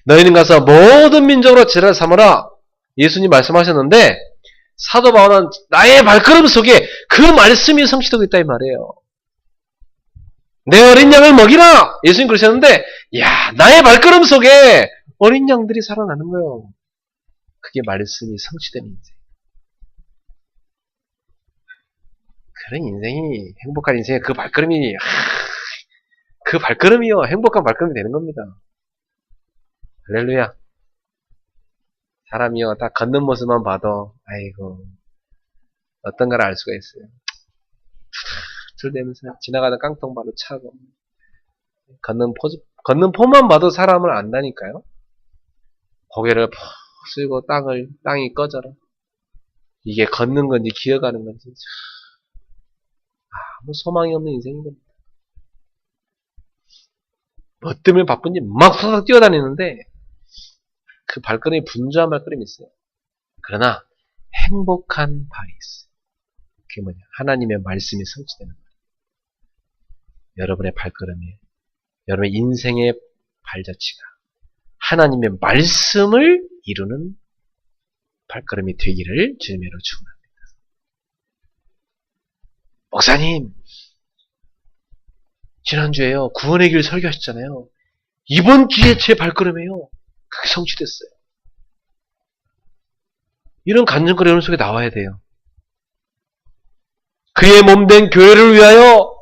너희는 가서 모든 민족으로 제자를 삼으라. 예수님 말씀하셨는데 사도 바울은 나의 발걸음 속에 그 말씀이 성취되고 있다 이 말이에요. 내 어린 양을 먹이라. 예수님 그러셨는데 야 나의 발걸음 속에 어린 양들이 살아나는 거예요. 그게 말씀이 성취된 인생. 그런 인생이 행복한 인생의 그 발걸음이 그 발걸음이요 행복한 발걸음이 되는 겁니다. 할렐루야. 사람이요 딱 걷는 모습만 봐도 아이고 어떤가를 알 수가 있어요. 들대면서 지나가던 깡통 봐도 차고 걷는 폼만 봐도 사람을 안다니까요. 고개를 푹 쓰고 땅이 꺼져라. 이게 걷는 건지 기어가는 건지 아무 소망이 없는 인생인 겁니다. 뭐 때문에 바쁜지 막 쏟아 뛰어다니는데 그 발걸음이 분주한 발걸음이 있어요. 그러나 행복한 발이 있어요. 그게 뭐냐? 하나님의 말씀이 성취되는 거예요. 여러분의 발걸음에 여러분의 인생의 발자취가 하나님의 말씀을 이루는 발걸음이 되기를 주님으로 축원합니다. 목사님, 지난주에요 구원의 길 설교하셨잖아요. 이번 주에 제 발걸음에요 그게 성취됐어요. 이런 간증거리 여러분 속에 나와야 돼요. 그의 몸된 교회를 위하여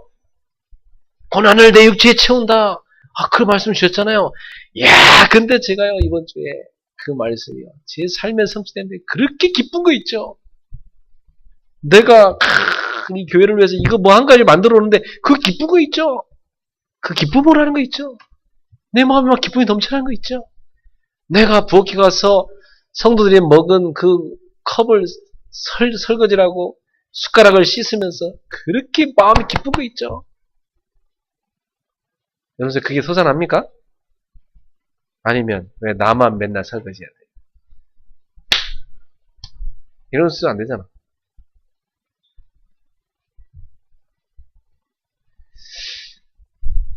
고난을 내 육체에 채운다. 그 말씀 주셨잖아요. 야, 근데 제가요 이번 주에 그 말씀이요 제 삶에 성취됐는데 그렇게 기쁜 거 있죠. 내가 이 교회를 위해서 이거 뭐 한 가지 만들어 오는데 그 기쁜 거 있죠. 그 기쁨을 하는 거 있죠. 내 마음에 막 기쁨이 넘쳐나는 거 있죠? 내가 부엌에 가서 성도들이 먹은 그 컵을 설거지라고 숟가락을 씻으면서 그렇게 마음이 기쁜 거 있죠? 여러분, 그게 솟아납니까? 아니면 왜 나만 맨날 설거지해야 돼? 이런 수도 안 되잖아.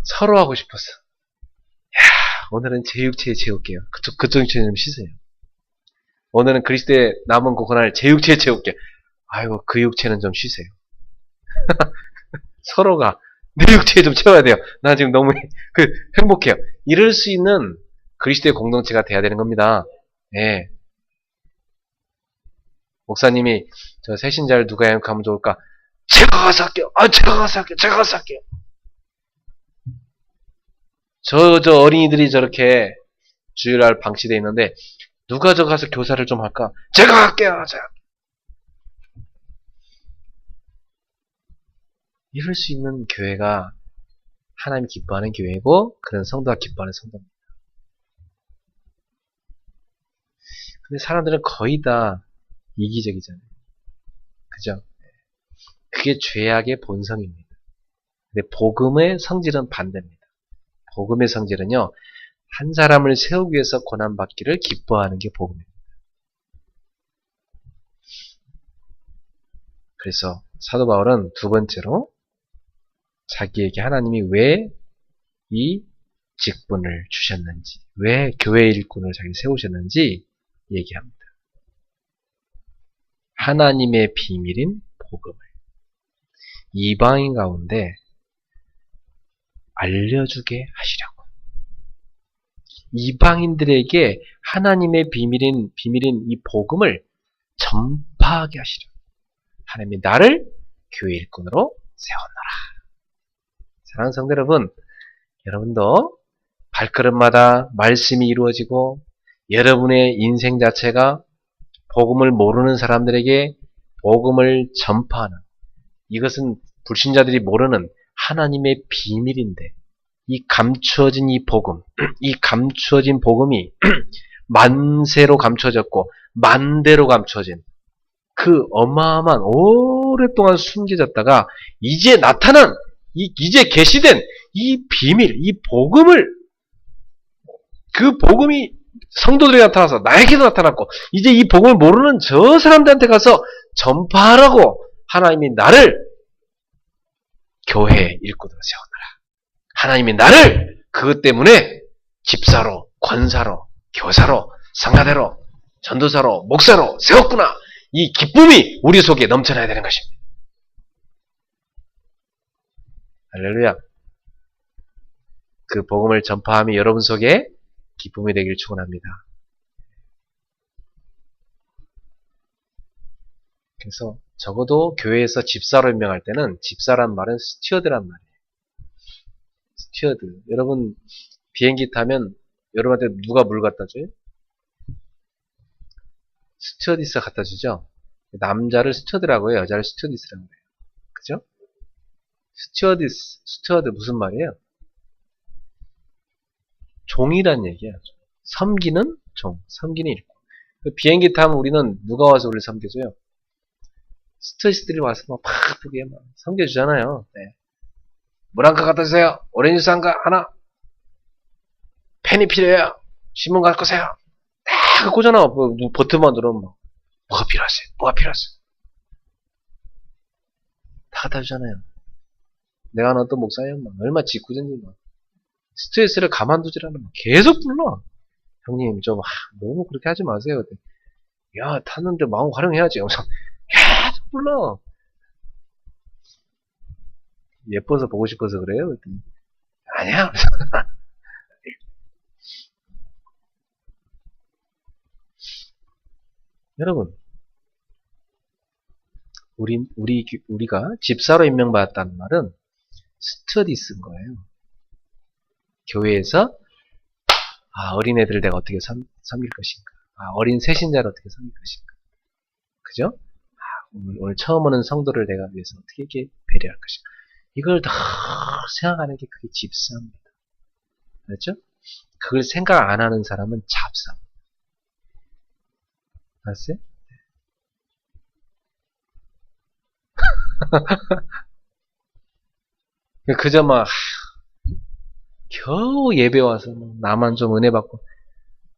서로 하고 싶었어. 야, 오늘은 제 육체에 채울게요. 그쪽 육체는 좀 쉬세요. 오늘은 그리스도의 남은 고난을 제 육체에 채울게. 아이고, 그 육체는 좀 쉬세요. 서로가 내 육체에 좀 채워야 돼요. 나 지금 너무 행복해요. 이럴 수 있는 그리스도의 공동체가 돼야 되는 겁니다. 예. 목사님이 저 새신자를 누가 양육하면 좋을까? 제가 가서 할게요. 제가 가서 할게요. 제가 가서 할게요. 저 어린이들이 저렇게 주일날 방치되어 있는데 누가 저 가서 교사를 좀 할까? 제가 할게요. 제가. 이럴 수 있는 교회가 하나님이 기뻐하는 교회고 그런 성도가 기뻐하는 성도입니다. 근데 사람들은 거의 다 이기적이잖아요. 그죠? 그게 죄악의 본성입니다. 근데 복음의 성질은 반대입니다. 복음의 성질은요, 한 사람을 세우기 위해서 고난받기를 기뻐하는 게 복음입니다. 그래서 사도 바울은 두 번째로 자기에게 하나님이 왜 이 직분을 주셨는지, 왜 교회 일꾼을 자기 세우셨는지 얘기합니다. 하나님의 비밀인 복음을 이방인 가운데 알려주게 하시려고. 이방인들에게 하나님의 비밀인 이 복음을 전파하게 하시려고. 하나님이 나를 교회 일꾼으로 세웠노라. 사랑하는 성도 여러분, 여러분도 발걸음마다 말씀이 이루어지고 여러분의 인생 자체가 복음을 모르는 사람들에게 복음을 전파하는, 이것은 불신자들이 모르는 하나님의 비밀인데, 이 감추어진 이 복음, 이 감추어진 복음이 만세로 감춰졌고 만대로 감춰진 그 어마어마한 오랫동안 숨겨졌다가 이제 나타난, 이제 계시된 이 비밀, 이 복음을, 그 복음이 성도들에게 나타나서 나에게도 나타났고 이제 이 복음을 모르는 저 사람들한테 가서 전파하라고 하나님이 나를 교회 일꾼으로 세웠노라. 하나님이 나를 그것 때문에 집사로, 권사로, 교사로, 성가대로, 전도사로, 목사로 세웠구나. 이 기쁨이 우리 속에 넘쳐나야 되는 것입니다. 할렐루야. 그 복음을 전파함이 여러분 속에 기쁨이 되길 축원합니다. 그래서 적어도 교회에서 집사로 임명할 때는, 집사란 말은 스튜어드란 말이에요. 스튜어드. 여러분 비행기 타면 여러분한테 누가 물 갖다 줘요? 스튜어디스가 갖다 주죠. 남자를 스튜어드라고 해요. 여자를 스튜어디스라고 해요. 그죠? 스튜어드 무슨 말이에요? 종이란 얘기야. 섬기는 종, 섬기는 일꾼. 비행기 타면 우리는 누가 와서 우리를 섬겨줘요? 스튜어디스들이 와서 막 바쁘게 막 섬겨주잖아요. 네. 물 한 칸 갖다 주세요. 오렌지 주스 하나. 펜이 필요해요. 신문 갖고 오세요. 다 갖고 오잖아. 버튼만 누르면 막 뭐가 필요하세요? 뭐가 필요하세요? 다 갖다 주잖아요. 내가 아는 어떤 목사님 막 얼마 짓궂은지 막 스트레스를 가만두지라는 막 계속 불러. 형님 좀 너무 그렇게 하지 마세요. 야, 탔는데 마음 활용해야지. 계속 불러. 예뻐서 보고 싶어서 그래요? 아니야. 여러분, 우리가 집사로 임명받았다는 말은 스튜어디스인 거예요. 교회에서 어린애들을 내가 어떻게 섬길 것인가, 어린 새신자를 어떻게 섬길 것인가, 그죠? 오늘 처음 오는 성도를 내가 위해서 어떻게 이렇게 배려할 것인가, 이걸 다 생각하는 게 그게 집사입니다. 그렇죠? 그걸 생각 안 하는 사람은 잡사. 알았어요? 그저 막 겨우 예배 와서 나만 좀 은혜 받고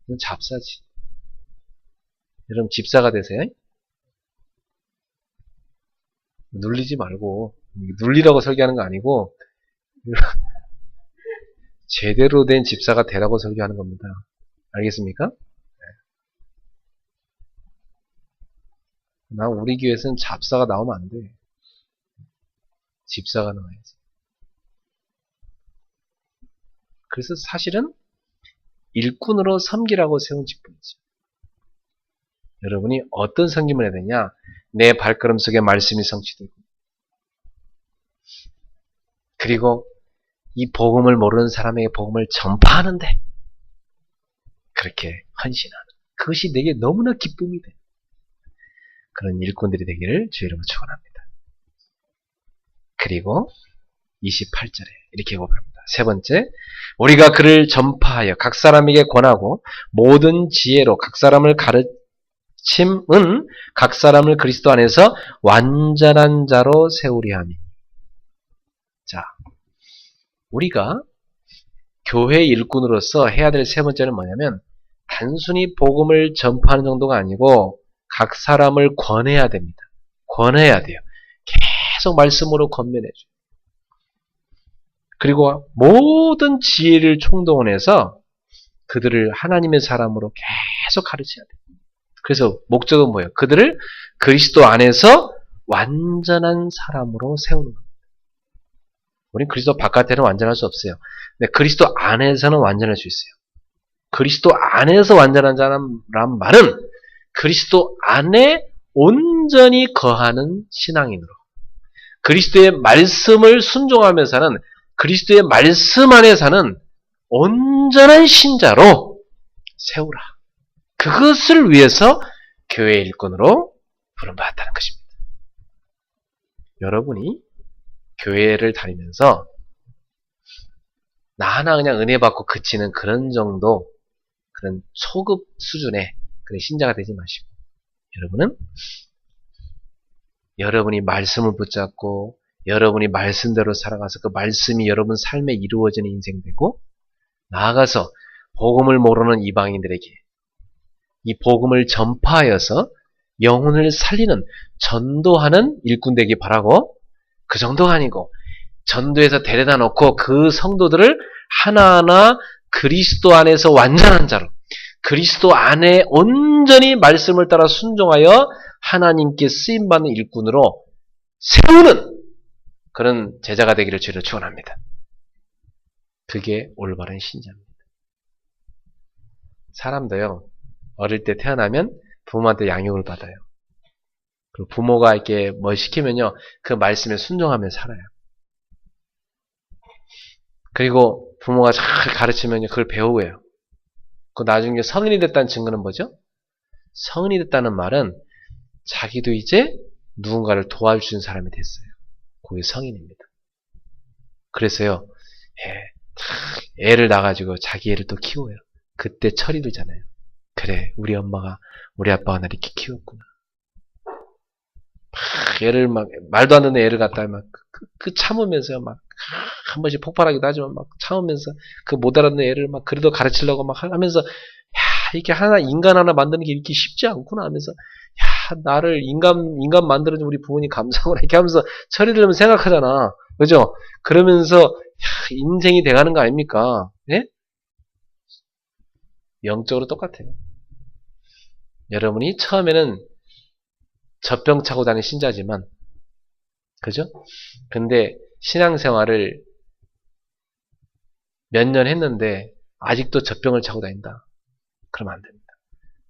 이건 잡사지. 여러분 집사가 되세요? 눌리지 말고 눌리라고 설교하는 거 아니고 제대로 된 집사가 되라고 설교하는 겁니다. 알겠습니까? 나 우리 교회에서는 잡사가 나오면 안 돼. 집사가 나와야지. 그래서 사실은 일꾼으로 섬기라고 세운 직분이죠. 여러분이 어떤 섬김을 해야 되냐? 내 발걸음 속에 말씀이 성취되고 그리고 이 복음을 모르는 사람에게 복음을 전파하는데 그렇게 헌신하는 그것이 내게 너무나 기쁨이 돼. 그런 일꾼들이 되기를 주의 이름으로 축원합니다. 그리고 28절에 이렇게 고백합니다. 세 번째, 우리가 그를 전파하여 각 사람에게 권하고 모든 지혜로 각 사람을 가르침은 각 사람을 그리스도 안에서 완전한 자로 세우려 함이. 자, 우리가 교회 일꾼으로서 해야 될 세 번째는 뭐냐면 단순히 복음을 전파하는 정도가 아니고 각 사람을 권해야 됩니다. 권해야 돼요. 계속 말씀으로 권면해줘요. 그리고 모든 지혜를 총동원해서 그들을 하나님의 사람으로 계속 가르쳐야 돼요. 그래서 목적은 뭐예요? 그들을 그리스도 안에서 완전한 사람으로 세우는 겁니다. 우리는 그리스도 바깥에는 완전할 수 없어요. 근데 그리스도 안에서는 완전할 수 있어요. 그리스도 안에서 완전한 자란 말은 그리스도 안에 온전히 거하는 신앙인으로 그리스도의 말씀을 순종하며 사는 그리스도의 말씀 안에 사는 온전한 신자로 세우라. 그것을 위해서 교회 일꾼으로 부름받았다는 것입니다. 여러분이 교회를 다니면서 나 하나 그냥 은혜 받고 그치는 그런 정도 그런 소급 수준의 그런 신자가 되지 마시고 여러분이 말씀을 붙잡고 여러분이 말씀대로 살아가서 그 말씀이 여러분 삶에 이루어지는 인생 되고 나아가서 복음을 모르는 이방인들에게 이 복음을 전파하여서 영혼을 살리는 전도하는 일꾼 되기 바라고 그 정도가 아니고 전도해서 데려다 놓고 그 성도들을 하나하나 그리스도 안에서 완전한 자로 그리스도 안에 온전히 말씀을 따라 순종하여 하나님께 쓰임받는 일꾼으로 세우는 그런 제자가 되기를 주로 축원합니다. 그게 올바른 신자입니다. 사람도요, 어릴 때 태어나면 부모한테 양육을 받아요. 그리고 부모가 이렇게 뭐 시키면요, 그 말씀에 순종하며 살아요. 그리고 부모가 잘 가르치면 그걸 배우고요. 그 나중에 성인이 됐다는 증거는 뭐죠? 성인이 됐다는 말은 자기도 이제 누군가를 도와주는 사람이 됐어요. 그게 성인입니다. 그래서요, 애를 낳아가지고 자기 애를 또 키워요. 그때 철이 들잖아요. 그래, 우리 엄마가, 우리 아빠가 날 이렇게 키웠구나. 애를 말도 안 되는 애를 갖다가 참으면서요, 한 번씩 폭발하기도 하지만 참으면서 못 알아듣는 애를 그래도 가르치려고 하면서, 이게 인간 하나 만드는 게 이렇게 쉽지 않구나 하면서, 나를 인간 만들어준 우리 부모님 감사하구나 이렇게 하면서 철이 들면 생각하잖아. 그죠? 그러면서, 인생이 돼가는 거 아닙니까? 예? 영적으로 똑같아요. 여러분이 처음에는 젖병 차고 다니는 신자지만, 그죠? 근데 신앙생활을 몇 년 했는데 아직도 젖병을 차고 다닌다. 그러면 안 됩니다.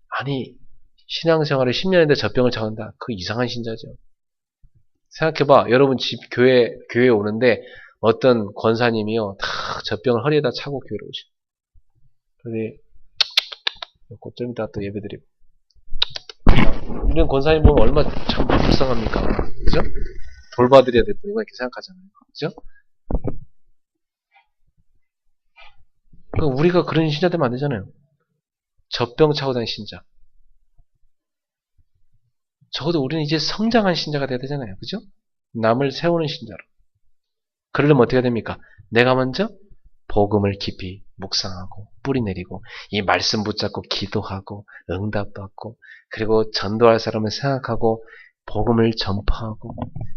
아니, 신앙생활을 10년 했는데 젖병을 차고 다닌다. 그 이상한 신자죠. 생각해봐. 여러분 집 교회에 오는데 어떤 권사님이요, 다 젖병을 허리에다 차고 교회로 오셔. 그런데 좀 이따 또 예배드리고. 이런 권사님 보면 얼마나 참 불쌍합니까? 그죠? 돌봐드려야 될 뿐이고 이렇게 생각하잖아요. 그죠? 우리가 그런 신자 되면 안 되잖아요. 젖병 차고 다니는 신자. 적어도 우리는 이제 성장한 신자가 돼야 되잖아요. 그죠? 남을 세우는 신자로. 그러려면 어떻게 됩니까? 내가 먼저 복음을 깊이 묵상하고 뿌리내리고 이 말씀 붙잡고 기도하고 응답받고 그리고 전도할 사람을 생각하고 복음을 전파하고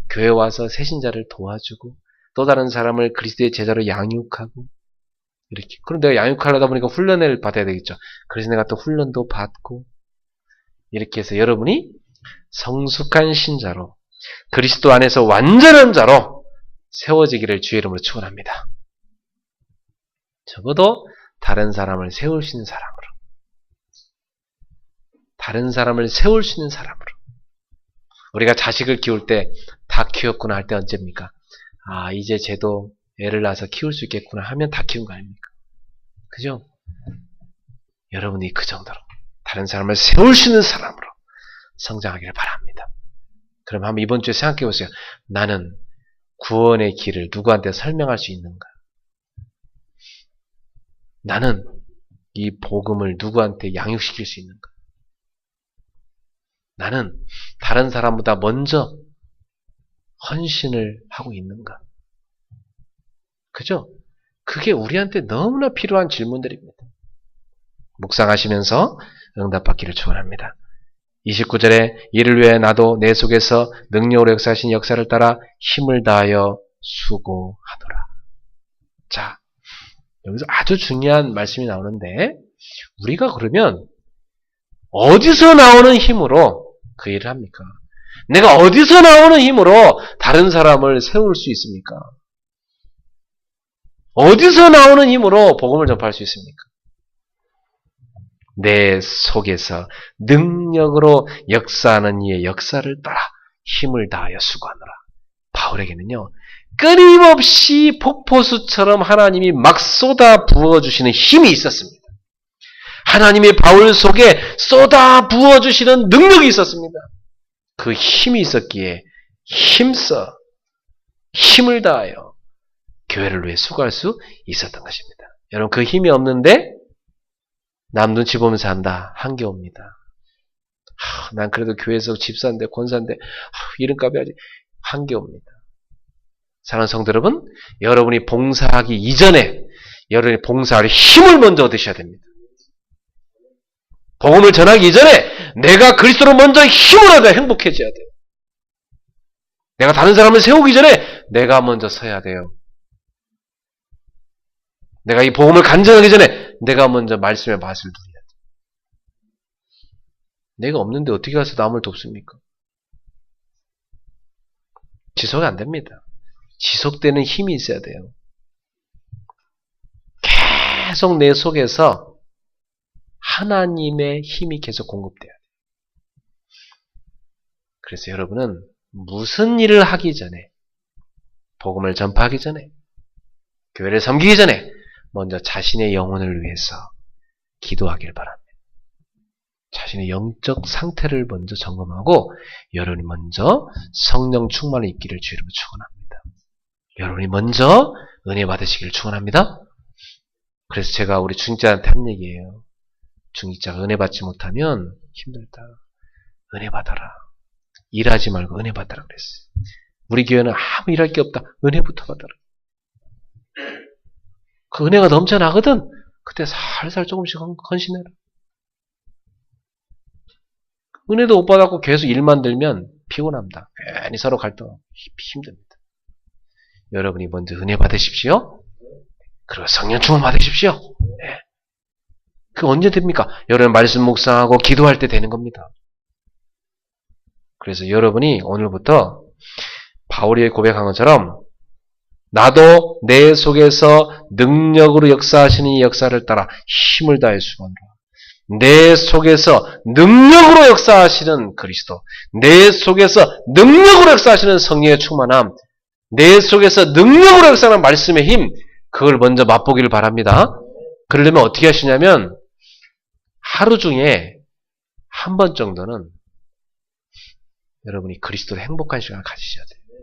교회 와서 새신자를 도와주고 또 다른 사람을 그리스도의 제자로 양육하고 이렇게. 그럼 내가 양육하려다 보니까 훈련을 받아야 되겠죠. 그래서 내가 또 훈련도 받고 이렇게 해서 여러분이 성숙한 신자로 그리스도 안에서 완전한 자로 세워지기를 주의 이름으로 축원합니다. 적어도 다른 사람을 세울 수 있는 사람으로, 다른 사람을 세울 수 있는 사람으로. 우리가 자식을 키울 때 다 키웠구나 할 때 언제입니까? 아, 이제 쟤도 애를 낳아서 키울 수 있겠구나 하면 다 키운 거 아닙니까? 그죠? 여러분이 그 정도로 다른 사람을 세울 수 있는 사람으로 성장하기를 바랍니다. 그럼 한번 이번 주에 생각해 보세요. 나는 구원의 길을 누구한테 설명할 수 있는가? 나는 이 복음을 누구한테 양육시킬 수 있는가? 나는 다른 사람보다 먼저 헌신을 하고 있는가? 그죠? 그게 우리한테 너무나 필요한 질문들입니다. 묵상하시면서 응답받기를 축원합니다. 29절에 이를 위해 나도 내 속에서 능력으로 역사하신 역사를 따라 힘을 다하여 수고하노라. 자, 여기서 아주 중요한 말씀이 나오는데 우리가 그러면 어디서 나오는 힘으로 그 일을 합니까? 내가 어디서 나오는 힘으로 다른 사람을 세울 수 있습니까? 어디서 나오는 힘으로 복음을 전파할 수 있습니까? 내 속에서 능력으로 역사하는 이의 역사를 따라 힘을 다하여 수고하노라. 바울에게는요, 끊임없이 폭포수처럼 하나님이 막 쏟아 부어주시는 힘이 있었습니다. 하나님의 바울 속에 쏟아 부어주시는 능력이 있었습니다. 그 힘이 있었기에 힘써 힘을 다하여 교회를 위해 수고할 수 있었던 것입니다. 여러분, 그 힘이 없는데 남 눈치 보면서 한다. 한계옵니다. 난 그래도 교회에서 집사인데 권사인데 이름값이 아직 한계옵니다. 사랑하는 성도 여러분, 여러분이 봉사하기 이전에 여러분이 봉사할 힘을 먼저 얻으셔야 됩니다. 복음을 전하기 이전에 내가 그리스도로 먼저 힘을 얻어야 행복해져야 돼요. 내가 다른 사람을 세우기 전에 내가 먼저 서야 돼요. 내가 이 복음을 간증하기 전에 내가 먼저 말씀의 맛을 누려야 돼요. 내가 없는데 어떻게 가서 남을 돕습니까? 지속이 안 됩니다. 지속되는 힘이 있어야 돼요. 계속 내 속에서 하나님의 힘이 계속 공급돼야 돼요. 그래서 여러분은 무슨 일을 하기 전에, 복음을 전파하기 전에, 교회를 섬기기 전에 먼저 자신의 영혼을 위해서 기도하길 바랍니다. 자신의 영적 상태를 먼저 점검하고 여러분이 먼저 성령 충만을 입기를 주의 이름으로 축원합니다. 여러분이 먼저 은혜 받으시기를 축원합니다. 그래서 제가 우리 중직자한테 한 얘기예요. 중직자가 은혜 받지 못하면 힘들다. 은혜 받아라. 일하지 말고 은혜 받아라 그랬어요. 우리 교회는 아무 일할 게 없다. 은혜부터 받아라. 그 은혜가 넘쳐나거든. 그때 살살 조금씩 헌신해라. 은혜도 못 받았고 계속 일만 들면 피곤합니다. 괜히 서로 갈등하고 힘듭니다. 여러분이 먼저 은혜 받으십시오. 그리고 성령 충만 받으십시오. 네. 그 언제 됩니까? 여러분 말씀 묵상하고 기도할 때 되는 겁니다. 그래서 여러분이 오늘부터 바울이 고백한 것처럼 나도 내 속에서 능력으로 역사하시는 이 역사를 따라 힘을 다해 수고하노라. 내 속에서 능력으로 역사하시는 그리스도, 내 속에서 능력으로 역사하시는 성령의 충만함, 내 속에서 능력으로 역사하는 말씀의 힘, 그걸 먼저 맛보기를 바랍니다. 그러려면 어떻게 하시냐면 하루 중에 한 번 정도는 여러분이 그리스도로 행복한 시간을 가지셔야 돼요.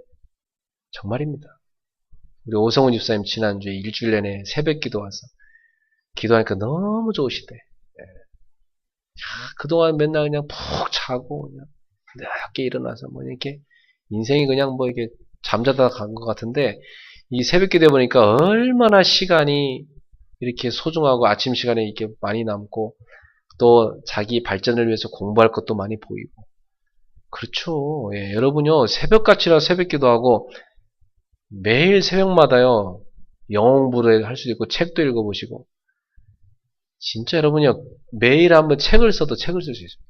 정말입니다. 우리 오성훈 집사님 지난주에 일주일 내내 새벽 기도 와서 기도하니까 너무 좋으시대. 그동안 맨날 그냥 푹 자고 그냥 늦게 일어나서 뭐 이렇게 인생이 그냥 뭐 이렇게 잠자다 간 것 같은데 이 새벽기도 해보니까 얼마나 시간이 이렇게 소중하고 아침 시간에 이렇게 많이 남고 또 자기 발전을 위해서 공부할 것도 많이 보이고 그렇죠. 예, 여러분요 새벽같이라 새벽기도하고 매일 새벽마다요 영어 공부를 할 수도 있고 책도 읽어보시고 진짜 여러분요 매일 한번 책을 써도 책을 쓸 수 있어요.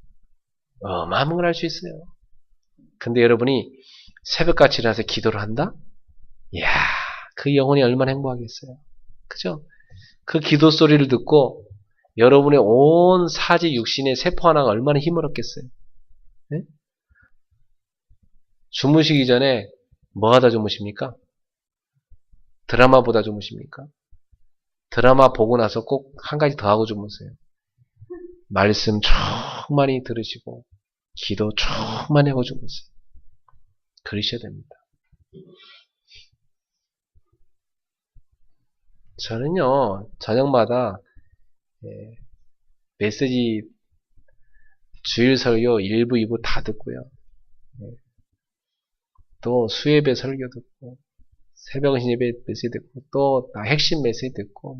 어마어마한 걸 할 수 있어요. 근데 여러분이 새벽같이 일어나서 기도를 한다? 이야 그 영혼이 얼마나 행복하겠어요. 그죠? 그 기도 소리를 듣고 여러분의 온 사지 육신의 세포 하나가 얼마나 힘을 얻겠어요. 네? 주무시기 전에 뭐 하다 주무십니까? 드라마 보다 주무십니까? 드라마 보고 나서 꼭 한 가지 더 하고 주무세요. 말씀 충만히 들으시고 기도 충만히 하고 주무세요. 그러셔야 됩니다. 저는요 저녁마다 메시지 주일 설교 1부, 2부 다 듣고요. 또 수예배 설교 듣고 새벽 예배 메시지 듣고 또 핵심 메시지 듣고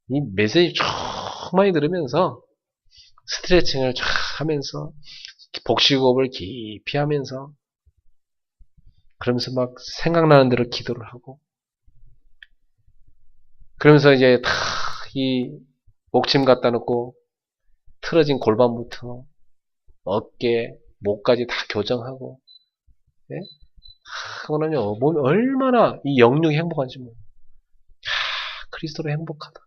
이 메시지 쭉 많이 들으면서 스트레칭을 쫙 하면서 복식호흡을 깊이 하면서 그러면서 막 생각나는 대로 기도를 하고 그러면서 이제 다 이 목침 갖다 놓고 틀어진 골반부터 어깨, 목까지 다 교정하고 예? 그러면요 몸이 얼마나 이 영육이 행복한지 몰라요. 그리스도로 행복하다.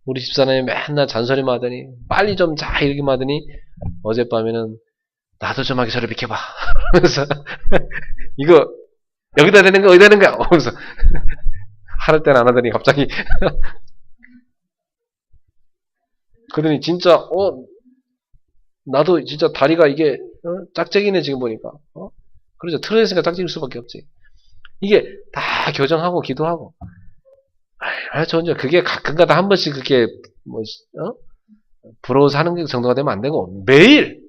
우리 집사람이 맨날 잔소리만 하더니 빨리 좀 자 이러기만 하더니 어젯밤에는 나도 좀 하기 저리 비켜봐 그래서 이거 여기다 대는 거 어디다 대는 거야 하면서 할 때는 안 하더니 갑자기 그러더니 진짜 나도 진짜 다리가 이게 짝짝이네 지금 보니까 그러죠. 틀어졌으니까 짝짝일 수밖에 없지. 이게 다 교정하고 기도하고 저 이제 그게 가끔가다 한 번씩 그렇게 뭐 부러워서 하는 정도가 되면 안 되고 매일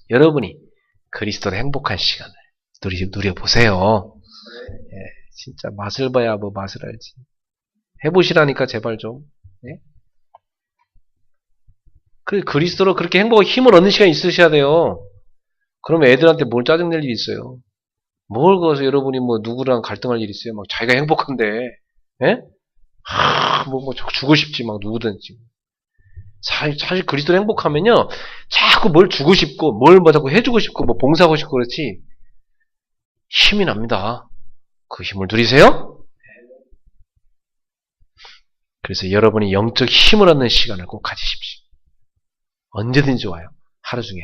여러분이 그리스도로 행복한 시간을 누려보세요. 예, 진짜 맛을 봐야 뭐 맛을 알지. 해보시라니까 제발 좀. 예? 그리스도로 그렇게 행복하고 힘을 얻는 시간이 있으셔야 돼요. 그러면 애들한테 뭘 짜증낼 일이 있어요. 뭘 거기서 여러분이 뭐 누구랑 갈등할 일이 있어요. 막 자기가 행복한데, 예? 뭐 주고 싶지 막 누구든지. 사실 그리스도로 행복하면요, 자꾸 뭘 주고 싶고, 뭘 뭐 자꾸 해주고 싶고, 뭐 봉사하고 싶고 그렇지 힘이 납니다. 그 힘을 누리세요. 그래서 여러분이 영적 힘을 얻는 시간을 꼭 가지십시오. 언제든지 와요. 하루 중에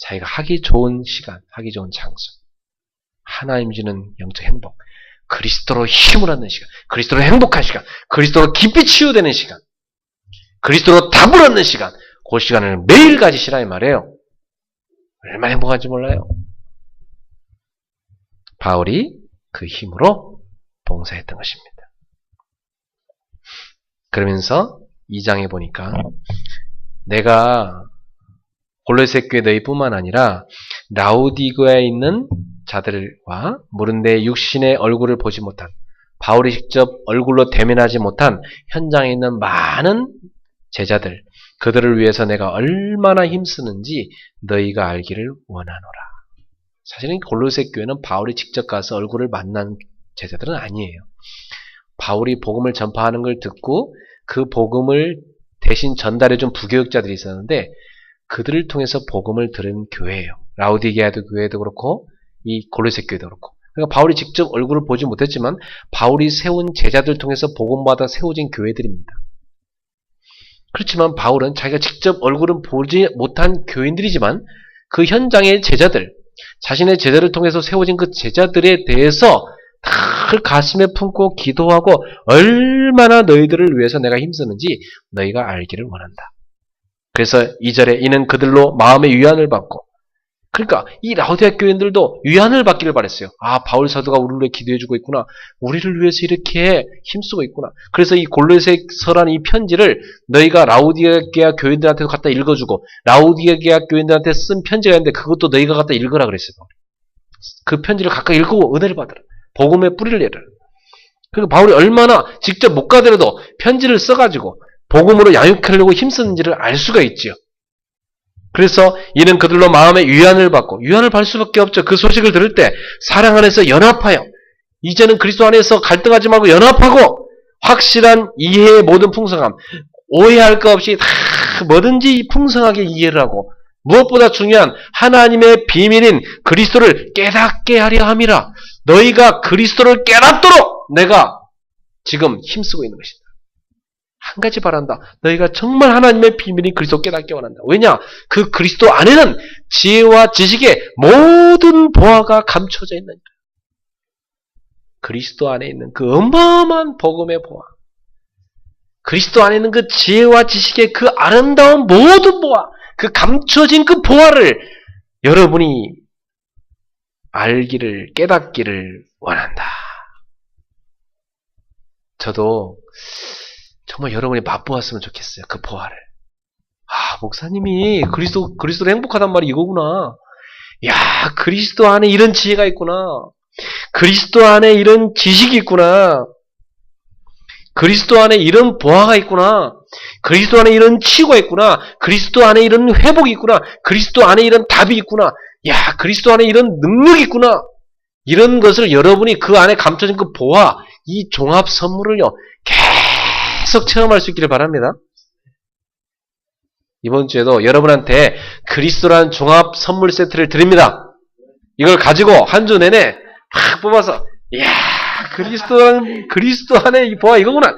자기가 하기 좋은 시간, 하기 좋은 장소. 하나님 주는 영적 행복. 그리스도로 힘을 얻는 시간. 그리스도로 행복한 시간. 그리스도로 깊이 치유되는 시간. 그리스도로 답을 얻는 시간. 그 시간을 매일 가지시라 이 말이에요. 얼마나 행복한지 몰라요. 바울이 그 힘으로 봉사했던 것입니다. 그러면서 2장에 보니까 내가 골로새 교회 너희뿐만 아니라 라우디게아에 있는 자들과 모른데 육신의 얼굴을 보지 못한 바울이 직접 얼굴로 대면하지 못한 현장에 있는 많은 제자들 그들을 위해서 내가 얼마나 힘쓰는지 너희가 알기를 원하노라. 사실은 골로새 교회는 바울이 직접 가서 얼굴을 만난 제자들은 아니에요. 바울이 복음을 전파하는 걸 듣고 그 복음을 대신 전달해준 부교육자들이 있었는데 그들을 통해서 복음을 들은 교회예요. 라우디게아도 교회도 그렇고 이 골로새 교회도 그렇고. 그러니까 바울이 직접 얼굴을 보지 못했지만 바울이 세운 제자들 통해서 복음받아 세워진 교회들입니다. 그렇지만 바울은 자기가 직접 얼굴은 보지 못한 교인들이지만 그 현장의 제자들, 자신의 제자를 통해서 세워진 그 제자들에 대해서 다 가슴에 품고 기도하고 얼마나 너희들을 위해서 내가 힘쓰는지 너희가 알기를 원한다. 그래서 2절에 이는 그들로 마음의 위안을 받고 그러니까 이 라우디아 교인들도 위안을 받기를 바랬어요. 아, 바울 사도가 우리를 위해 기도해주고 있구나. 우리를 위해서 이렇게 힘쓰고 있구나. 그래서 이 골로새서라는 이 편지를 너희가 라우디아 교인들한테도 갖다 읽어주고 라우디아 교인들한테 쓴 편지가 있는데 그것도 너희가 갖다 읽으라 그랬어요. 그 편지를 각각 읽고 은혜를 받으라. 복음의 뿌리를 내라. 그러니까 바울이 얼마나 직접 못 가더라도 편지를 써가지고 복음으로 양육하려고 힘쓰는지를 알 수가 있지요. 그래서 이는 그들로 마음의 위안을 받고 위안을 받을 수밖에 없죠. 그 소식을 들을 때 사랑 안에서 연합하여 이제는 그리스도 안에서 갈등하지 말고 연합하고 확실한 이해의 모든 풍성함 오해할 것 없이 다 뭐든지 풍성하게 이해를 하고 무엇보다 중요한 하나님의 비밀인 그리스도를 깨닫게 하려 함이라. 너희가 그리스도를 깨닫도록 내가 지금 힘쓰고 있는 것이다. 한 가지 바란다. 너희가 정말 하나님의 비밀인 그리스도 깨닫게 원한다. 왜냐? 그 그리스도 안에는 지혜와 지식의 모든 보화가 감춰져 있느니라. 그리스도 안에 있는 그 어마어마한 복음의 보화. 그리스도 안에 있는 그 지혜와 지식의 그 아름다운 모든 보화. 그 감춰진 그 보화를 여러분이 알기를, 깨닫기를 원한다. 저도 정말 여러분이 맛보았으면 좋겠어요. 그 보화를. 아, 목사님이 그리스도로 행복하단 말이 이거구나. 야, 그리스도 안에 이런 지혜가 있구나. 그리스도 안에 이런 지식이 있구나. 그리스도 안에 이런 보화가 있구나. 그리스도 안에 이런 치유가 있구나. 그리스도 안에 이런 회복이 있구나. 그리스도 안에 이런 답이 있구나. 야, 그리스도 안에 이런 능력이 있구나. 이런 것을 여러분이 그 안에 감춰진 그 보화, 이 종합 선물을요, 계속 체험할 수 있기를 바랍니다. 이번 주에도 여러분한테 그리스도라는 종합 선물 세트를 드립니다. 이걸 가지고 한 주 내내 막 뽑아서 이야 그리스도 안에 이 보아 이거구나.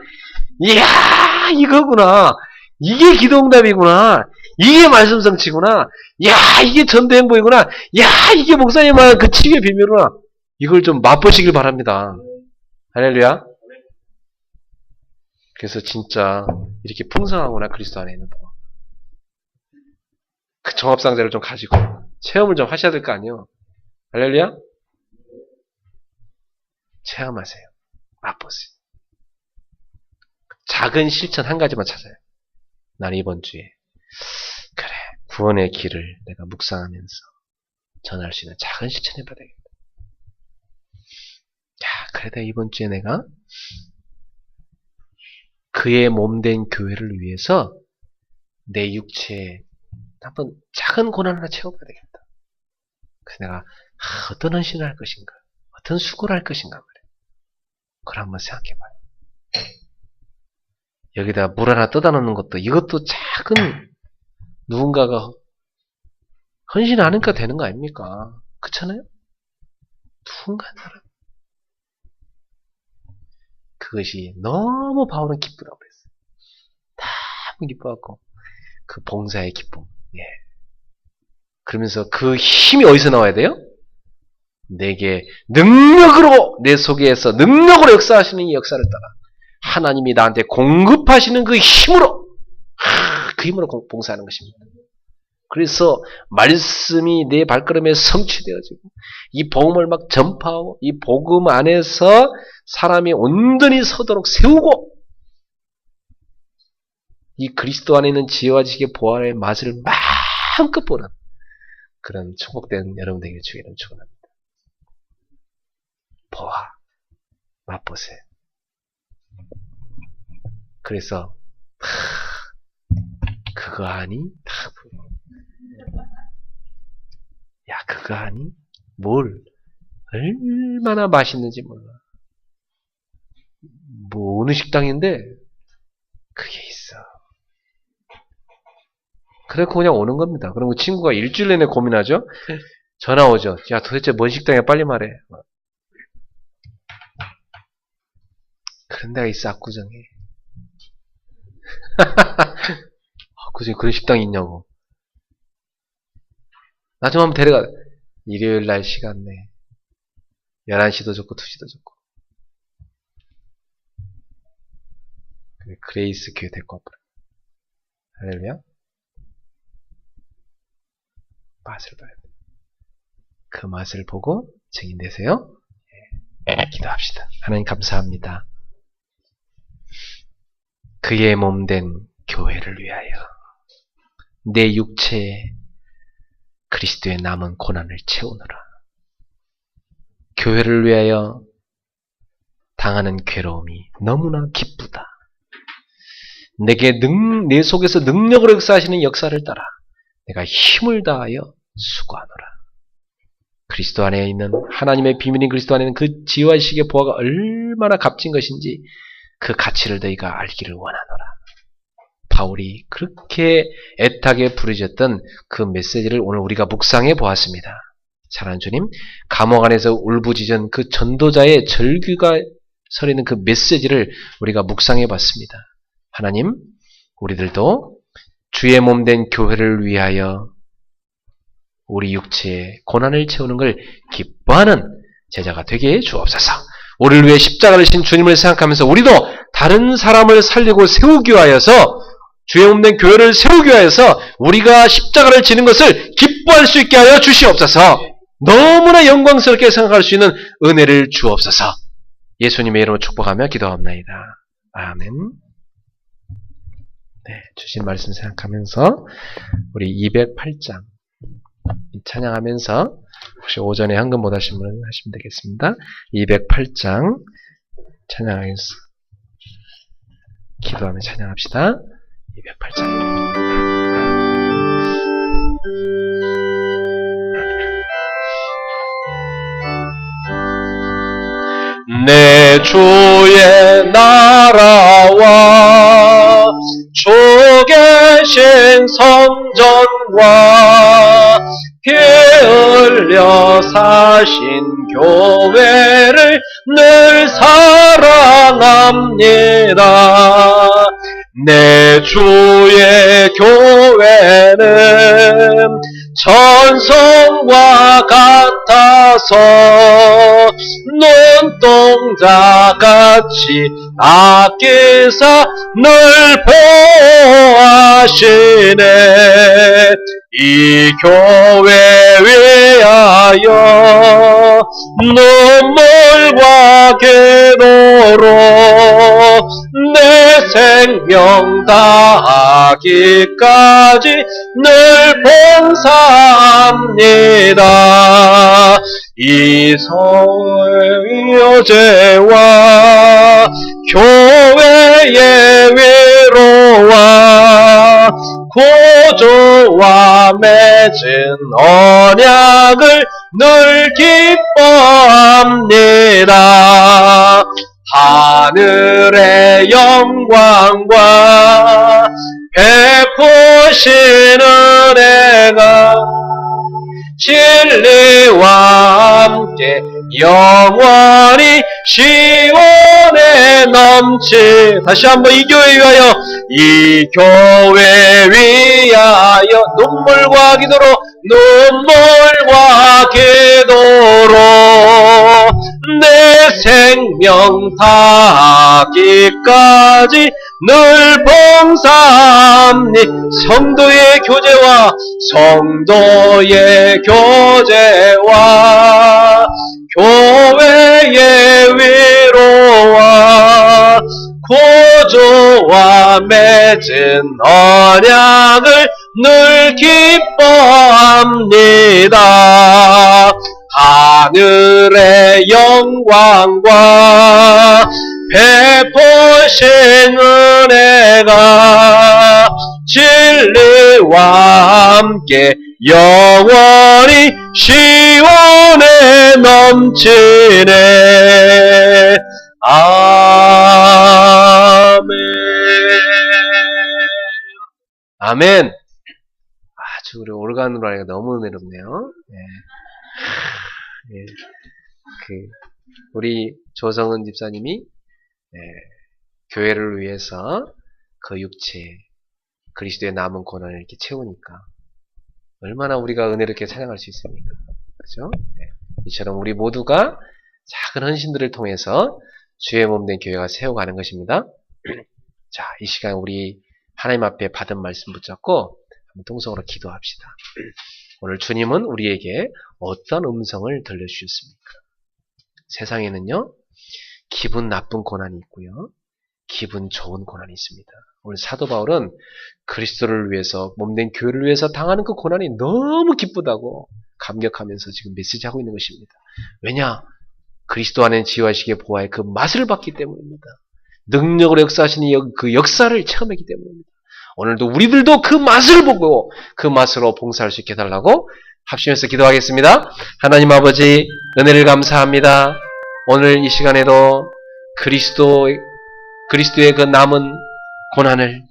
이야 이거구나. 이게 기도응답이구나. 이게 말씀 성취구나. 야 이게 전도 행복이구나. 야 이게 목사님 말한 그 치유의 비밀이구나. 이걸 좀 맛보시길 바랍니다. 할렐루야. 그래서 진짜 이렇게 풍성하구나 그리스도 안에 있는 보아. 그 종합상자를 좀 가지고 체험을 좀 하셔야 될 거 아니에요. 할렐루야? 체험하세요. 맛보세요. 작은 실천 한 가지만 찾아요. 나는 이번 주에 그래 구원의 길을 내가 묵상하면서 전할 수 있는 작은 실천 해봐야 되겠다. 야, 그래도 이번 주에 내가 그의 몸된 교회를 위해서 내 육체에 한번 작은 고난 하나 채워봐야 되겠다. 그래서 내가 어떤 헌신을 할 것인가, 어떤 수고를 할 것인가 말이야. 그걸 한번 생각해봐요. 여기다 물 하나 떠다 놓는 것도 이것도 작은 누군가가 헌신하니까 되는 거 아닙니까? 그렇잖아요? 누군가 사람 그것이 너무 바울은 기쁘다고 그랬어요. 너무 기뻐갖고 그 봉사의 기쁨. 예. 그러면서 그 힘이 어디서 나와야 돼요? 내게 능력으로 내 속에서 능력으로 역사하시는 이 역사를 따라 하나님이 나한테 공급하시는 그 힘으로 그 힘으로 봉사하는 것입니다. 그래서 말씀이 내 발걸음에 성취되어지고 이 복음을 막 전파하고 이 복음 안에서 사람이 온전히 서도록 세우고 이 그리스도 안에 있는 지혜와 지식의 보화의 맛을 마음껏 보는 그런 축복된 여러분 되기를 주기를 축원합니다. 보아 맛보세요. 그래서 그거 아니? 야 그거 아니? 뭘 얼마나 맛있는지 몰라. 뭐 어느 식당인데 그게 있어. 그래서 그냥 오는 겁니다. 그럼 그 친구가 일주일 내내 고민하죠. 전화 오죠. 야 도대체 뭔 식당이야 빨리 말해. 그런 데가 있어 압구정에. 압구정에 그런 식당이 있냐고. 나 좀 한번 데려가. 일요일 날 시간 내. 11시도 좋고 2시도 좋고. 그레이스 교회 데리고 와버려. 할렐루야. 맛을 봐야 돼. 그 맛을 보고 증인되세요. 기도합시다. 하나님 감사합니다. 그의 몸된 교회를 위하여 내 육체에 그리스도의 남은 고난을 채우느라. 교회를 위하여 당하는 괴로움이 너무나 기쁘다. 내 속에서 능력으로 역사하시는 역사를 따라 내가 힘을 다하여 수고하노라. 그리스도 안에 있는 하나님의 비밀인 그리스도 안에 있는 그 지혜의식의 보화가 얼마나 값진 것인지 그 가치를 너희가 알기를 원하노라. 바울이 그렇게 애타게 부르짖었던 그 메시지를 오늘 우리가 묵상해 보았습니다. 사랑하는 주님, 감옥 안에서 울부짖은 그 전도자의 절규가 서리는 그 메시지를 우리가 묵상해 봤습니다. 하나님, 우리들도 주의 몸된 교회를 위하여 우리 육체의 고난을 채우는 걸 기뻐하는 제자가 되게 해 주옵소서. 우리를 위해 십자가를 진 주님을 생각하면서 우리도 다른 사람을 살리고 세우기 위하여서 주의 몸된 교회를 세우기 위하여서 우리가 십자가를 지는 것을 기뻐할 수 있게 하여 주시옵소서. 너무나 영광스럽게 생각할 수 있는 은혜를 주옵소서. 예수님의 이름으로 축복하며 기도합나이다. 아멘. 네, 주신 말씀 생각하면서 우리 208장 찬양하면서 혹시 오전에 헌금 못 하신 분은 하시면 되겠습니다. 208장 찬양하면서 기도하며 찬양합시다. 208장 내 주의 나라와 주 계신 성전과 게을려 사신 교회를 늘 사랑합니다. 내 주의 교회는 천성과 같아서 눈동자같이 아끼사 늘 보호하시네. 이 교회 위하여 눈물과 기도로 내 생명 다하기까지 늘 봉사합니다. 이 여제와 교회의 위로와 구조와 맺은 언약을 늘 기뻐합니다. 하늘의 영광과 베푸신 은혜가 진리와 함께 영원히 시온에 넘치. 다시 한번 이 교회 위하여, 이 교회 위하여 눈물과 기도로, 눈물과 기도로 내 생명 다하기까지 늘 봉사합니. 성도의 교제와 성도의 교제와 교회의 위로와 구조와 맺은 언약을 늘 기뻐합니다. 하늘의 영광과 베푸신 은혜가 진리와 함께 영원히 시온에 넘치네. 아멘. 아멘. 아주 우리 오르간으로 하니까 너무 은혜롭네요. 네. 네. 우리 조성은 집사님이 교회를 위해서 그 육체 그리스도의 남은 고난을 이렇게 채우니까 얼마나 우리가 은혜롭게 찬양할 수 있습니까? 그렇죠? 네. 이처럼 우리 모두가 작은 헌신들을 통해서 주의 몸된 교회가 세워가는 것입니다. 자, 이 시간 우리 하나님 앞에 받은 말씀 붙잡고 한번 통성으로 기도합시다. 오늘 주님은 우리에게 어떤 음성을 들려주셨습니까? 세상에는요, 기분 나쁜 고난이 있고요, 기분 좋은 고난이 있습니다. 오늘 사도 바울은 그리스도를 위해서, 몸된 교회를 위해서 당하는 그 고난이 너무 기쁘다고 감격하면서 지금 메시지하고 있는 것입니다. 왜냐? 그리스도 안에 지혜와식의 보화의 그 맛을 봤기 때문입니다. 능력으로 역사하시는 그 역사를 체험했기 때문입니다. 오늘도 우리들도 그 맛을 보고 그 맛으로 봉사할 수 있게 해달라고 합심해서 기도하겠습니다. 하나님 아버지, 은혜를 감사합니다. 오늘 이 시간에도 그리스도의 그 남은 고난을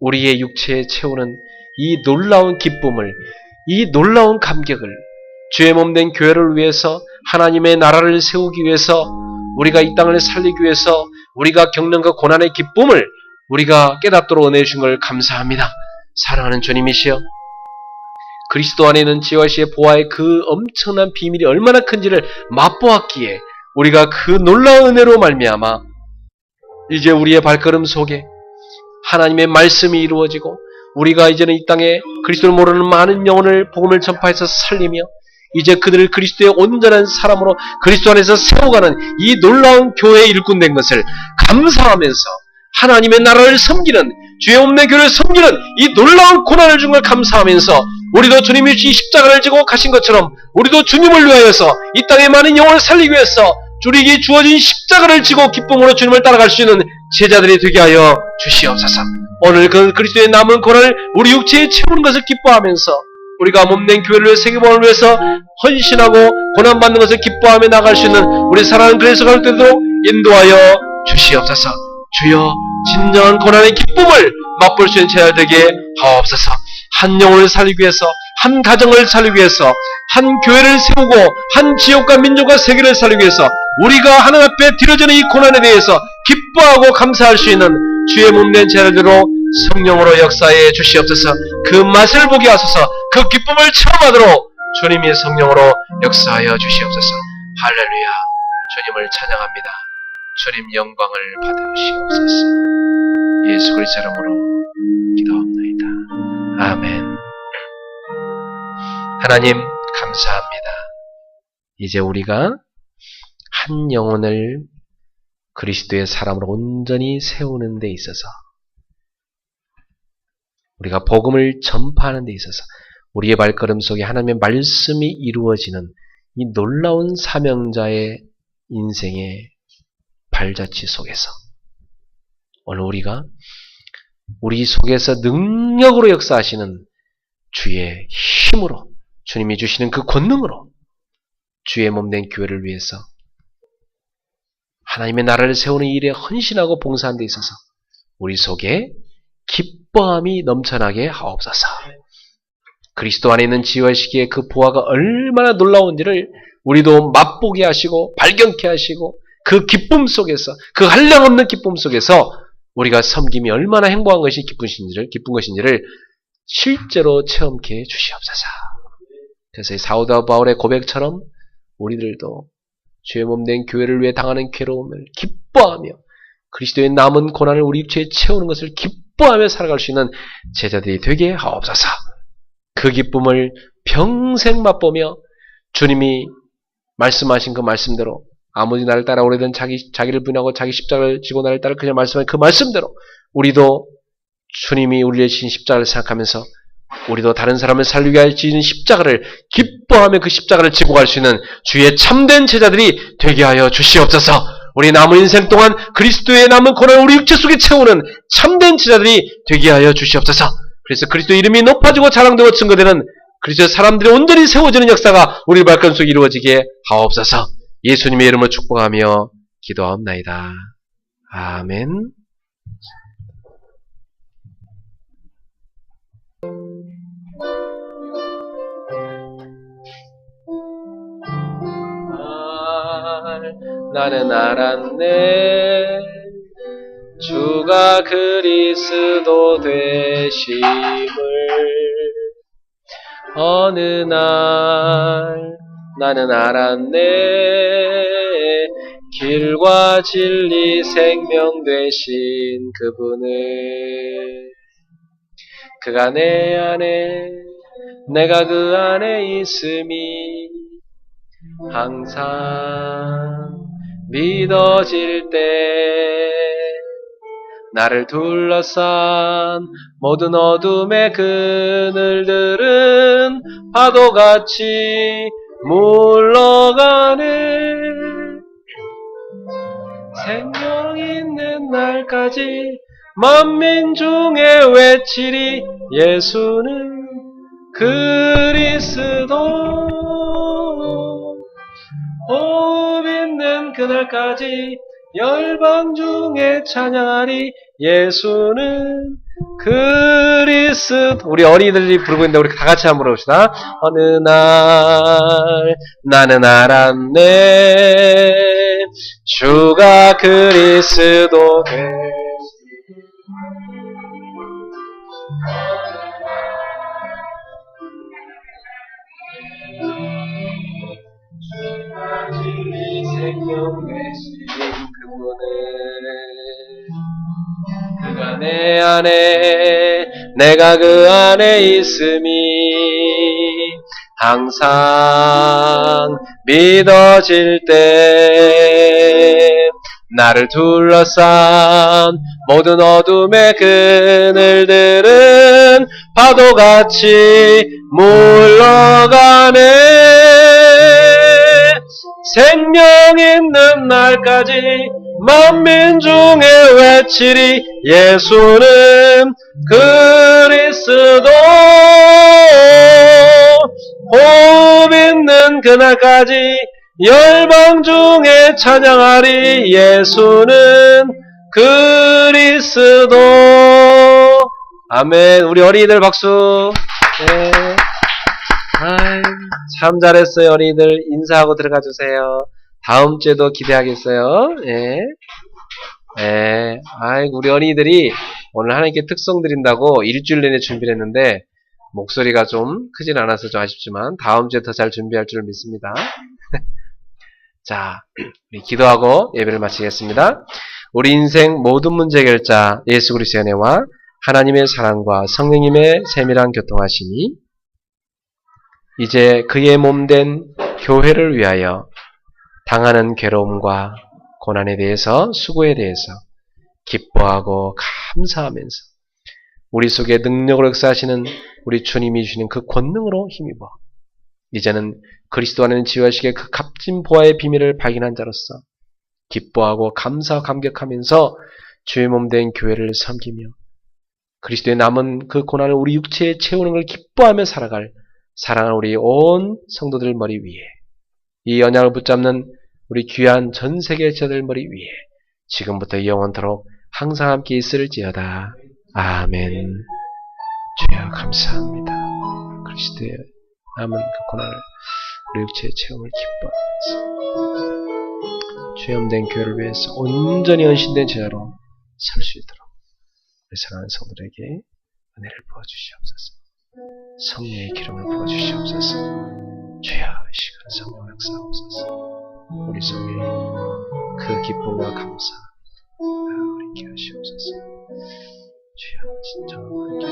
우리의 육체에 채우는 이 놀라운 기쁨을, 이 놀라운 감격을 주의 몸된 교회를 위해서, 하나님의 나라를 세우기 위해서, 우리가 이 땅을 살리기 위해서 우리가 겪는 그 고난의 기쁨을 우리가 깨닫도록 은혜 주신 걸 감사합니다. 사랑하는 주님이시여, 그리스도 안에 있는 지혜와 시의 보화의 그 엄청난 비밀이 얼마나 큰지를 맛보았기에 우리가 그 놀라운 은혜로 말미암아 이제 우리의 발걸음 속에 하나님의 말씀이 이루어지고, 우리가 이제는 이 땅에 그리스도를 모르는 많은 영혼을 복음을 전파해서 살리며, 이제 그들을 그리스도의 온전한 사람으로 그리스도 안에서 세워가는 이 놀라운 교회의 일꾼된 것을 감사하면서, 하나님의 나라를 섬기는, 주의 없는 교회를 섬기는 이 놀라운 고난을 준 걸 감사하면서, 우리도 주님이 주신 십자가를 지고 가신 것처럼 우리도 주님을 위하여서 이 땅의 많은 영혼을 살리기 위해서 우리에게 주어진 십자가를 지고 기쁨으로 주님을 따라갈 수 있는 제자들이 되게 하여 주시옵소서. 오늘 그 그리스도의 남은 고난을 우리 육체에 채우는 것을 기뻐하면서, 우리가 몸된 교회를 위해 세계복음을 위해서 헌신하고 고난받는 것을 기뻐하며 나갈 수 있는 우리 사랑하는 그리스도 갈 때도 인도하여 주시옵소서. 주여, 진정한 고난의 기쁨을 맛볼 수 있는 제자 되게 하옵소서. 한 영혼을 살리기 위해서, 한 가정을 살리기 위해서, 한 교회를 세우고 한 지역과 민족과 세계를 살리기 위해서 우리가 하나님 앞에 드려지는 이 고난에 대해서 기뻐하고 감사할 수 있는 주의 몸된 제자들로 성령으로 역사해 주시옵소서. 그 맛을 보게 하소서. 그 기쁨을 체험하도록 주님의 성령으로 역사하여 주시옵소서. 할렐루야. 주님을 찬양합니다. 주님 영광을 받으시옵소서. 예수 그리스도 이름으로 기도합니다. 아멘. 하나님 감사합니다. 이제 우리가 한 영혼을 그리스도의 사람으로 온전히 세우는 데 있어서, 우리가 복음을 전파하는 데 있어서 우리의 발걸음 속에 하나님의 말씀이 이루어지는 이 놀라운 사명자의 인생의 발자취 속에서 오늘 우리가 우리 속에서 능력으로 역사하시는 주의 힘으로, 주님이 주시는 그 권능으로 주의 몸된 교회를 위해서 하나님의 나라를 세우는 일에 헌신하고 봉사하는 데 있어서 우리 속에 기뻐함이 넘쳐나게 하옵소서. 그리스도 안에 있는 지혜와 시기의 그 보화가 얼마나 놀라운지를 우리도 맛보게 하시고 발견케 하시고, 그 기쁨 속에서, 그 한량없는 기쁨 속에서 우리가 섬김이 얼마나 행복한 것이 기쁜 것인지를 실제로 체험케 해주시옵소서. 그래서 이 사도 바울의 고백처럼 우리들도 주의 몸된 교회를 위해 당하는 괴로움을 기뻐하며 그리스도의 남은 고난을 우리 육체에 채우는 것을 기뻐하며 살아갈 수 있는 제자들이 되게 하옵소서. 그 기쁨을 평생 맛보며 주님이 말씀하신 그 말씀대로, 아무리 나를 따라 오래된 자기를 부인하고 자기 십자가를 지고 나를 따라 그냥 말씀한 그 말씀대로 우리도 주님이 우리의 지신 십자가를 생각하면서 우리도 다른 사람을 살리기 위하여 지신 십자가를 기뻐하며 그 십자가를 지고 갈 수 있는 주의 참된 제자들이 되게 하여 주시옵소서. 우리 남은 인생 동안 그리스도의 남은 고난을 우리 육체 속에 채우는 참된 제자들이 되게 하여 주시옵소서. 그래서 그리스도 이름이 높아지고 자랑되고 증거되는 그리스도 사람들이 온전히 세워지는 역사가 우리 발걸음 속에 이루어지게 하옵소서. 예수님의 이름으로 축복하며 기도하옵나이다. 아멘. 나는 알았네, 주가 그리스도 되심을. 어느 날 나는 알았네, 길과 진리 생명 되신 그분을. 그가 내 안에 내가 그 안에 있음이 항상 믿어질 때 나를 둘러싼 모든 어둠의 그늘들은 파도같이 물러가네. 생명 있는 날까지 만민 중에 외치리 예수는 그리스도. 호흡 있는 그날까지 열방 중에 찬양하리 예수는 그리스도. 우리 어린이들이 부르고 있는데 우리 다 같이 한번 부릅시다. 어느 날 나는 알았네 주가 그리스도 되. 주가 진리 생명 되신 그분은 그가 내 안에 내가 그 안에 있음이 항상 믿어질 때 나를 둘러싼 모든 어둠의 그늘들은 파도같이 물러가네. 생명 있는 날까지 만민 중에 외치리 예수는 그리스도. 호흡 있는 그날까지 열방 중에 찬양하리 예수는 그리스도. 아멘. 우리 어린이들 박수. 네. 아이, 참 잘했어요. 어린이들 인사하고 들어가 주세요. 다음 주에도 기대하겠어요. 예. 예. 아이고, 우리 어린이들이 오늘 하나님께 특성 드린다고 일주일 내내 준비를 했는데 목소리가 좀 크진 않아서 좀 아쉽지만 다음 주에 더 잘 준비할 줄 믿습니다. 자, 우리 기도하고 예배를 마치겠습니다. 우리 인생 모든 문제 해결자 예수 그리스도의 은혜와 하나님의 사랑과 성령님의 세밀한 교통하심이 이제 그의 몸된 교회를 위하여 당하는 괴로움과 고난에 대해서, 수고에 대해서 기뻐하고 감사하면서 우리 속에 능력을 역사하시는 우리 주님이 주시는 그 권능으로 힘입어 이제는 그리스도 안에는 지혜하시게 그 값진 보화의 비밀을 발견한 자로서 기뻐하고 감사 감격하면서 주의 몸된 교회를 섬기며 그리스도의 남은 그 고난을 우리 육체에 채우는 걸 기뻐하며 살아갈 사랑하는 우리 온 성도들 머리 위에 이 언약을 붙잡는 우리 귀한 전 세계 제자들 머리 위에 지금부터 영원토록 항상 함께 있을지어다. 아멘. 주여 감사합니다. 그리스도의 남은 그 고난을 우리 육체의 체험을 기뻐하면서 주의 몸된 교회를 위해서 온전히 헌신된 제자로 설 수 있도록 우리 사랑하는 성도들에게 은혜를 부어주시옵소서. 성령의 기름을 부어주시옵소서. 주여 이 시간 성령 역사하옵소서. 우리 속에 그 기쁨과 감사 우리 있게 하시옵소서. 주여 진정한 관계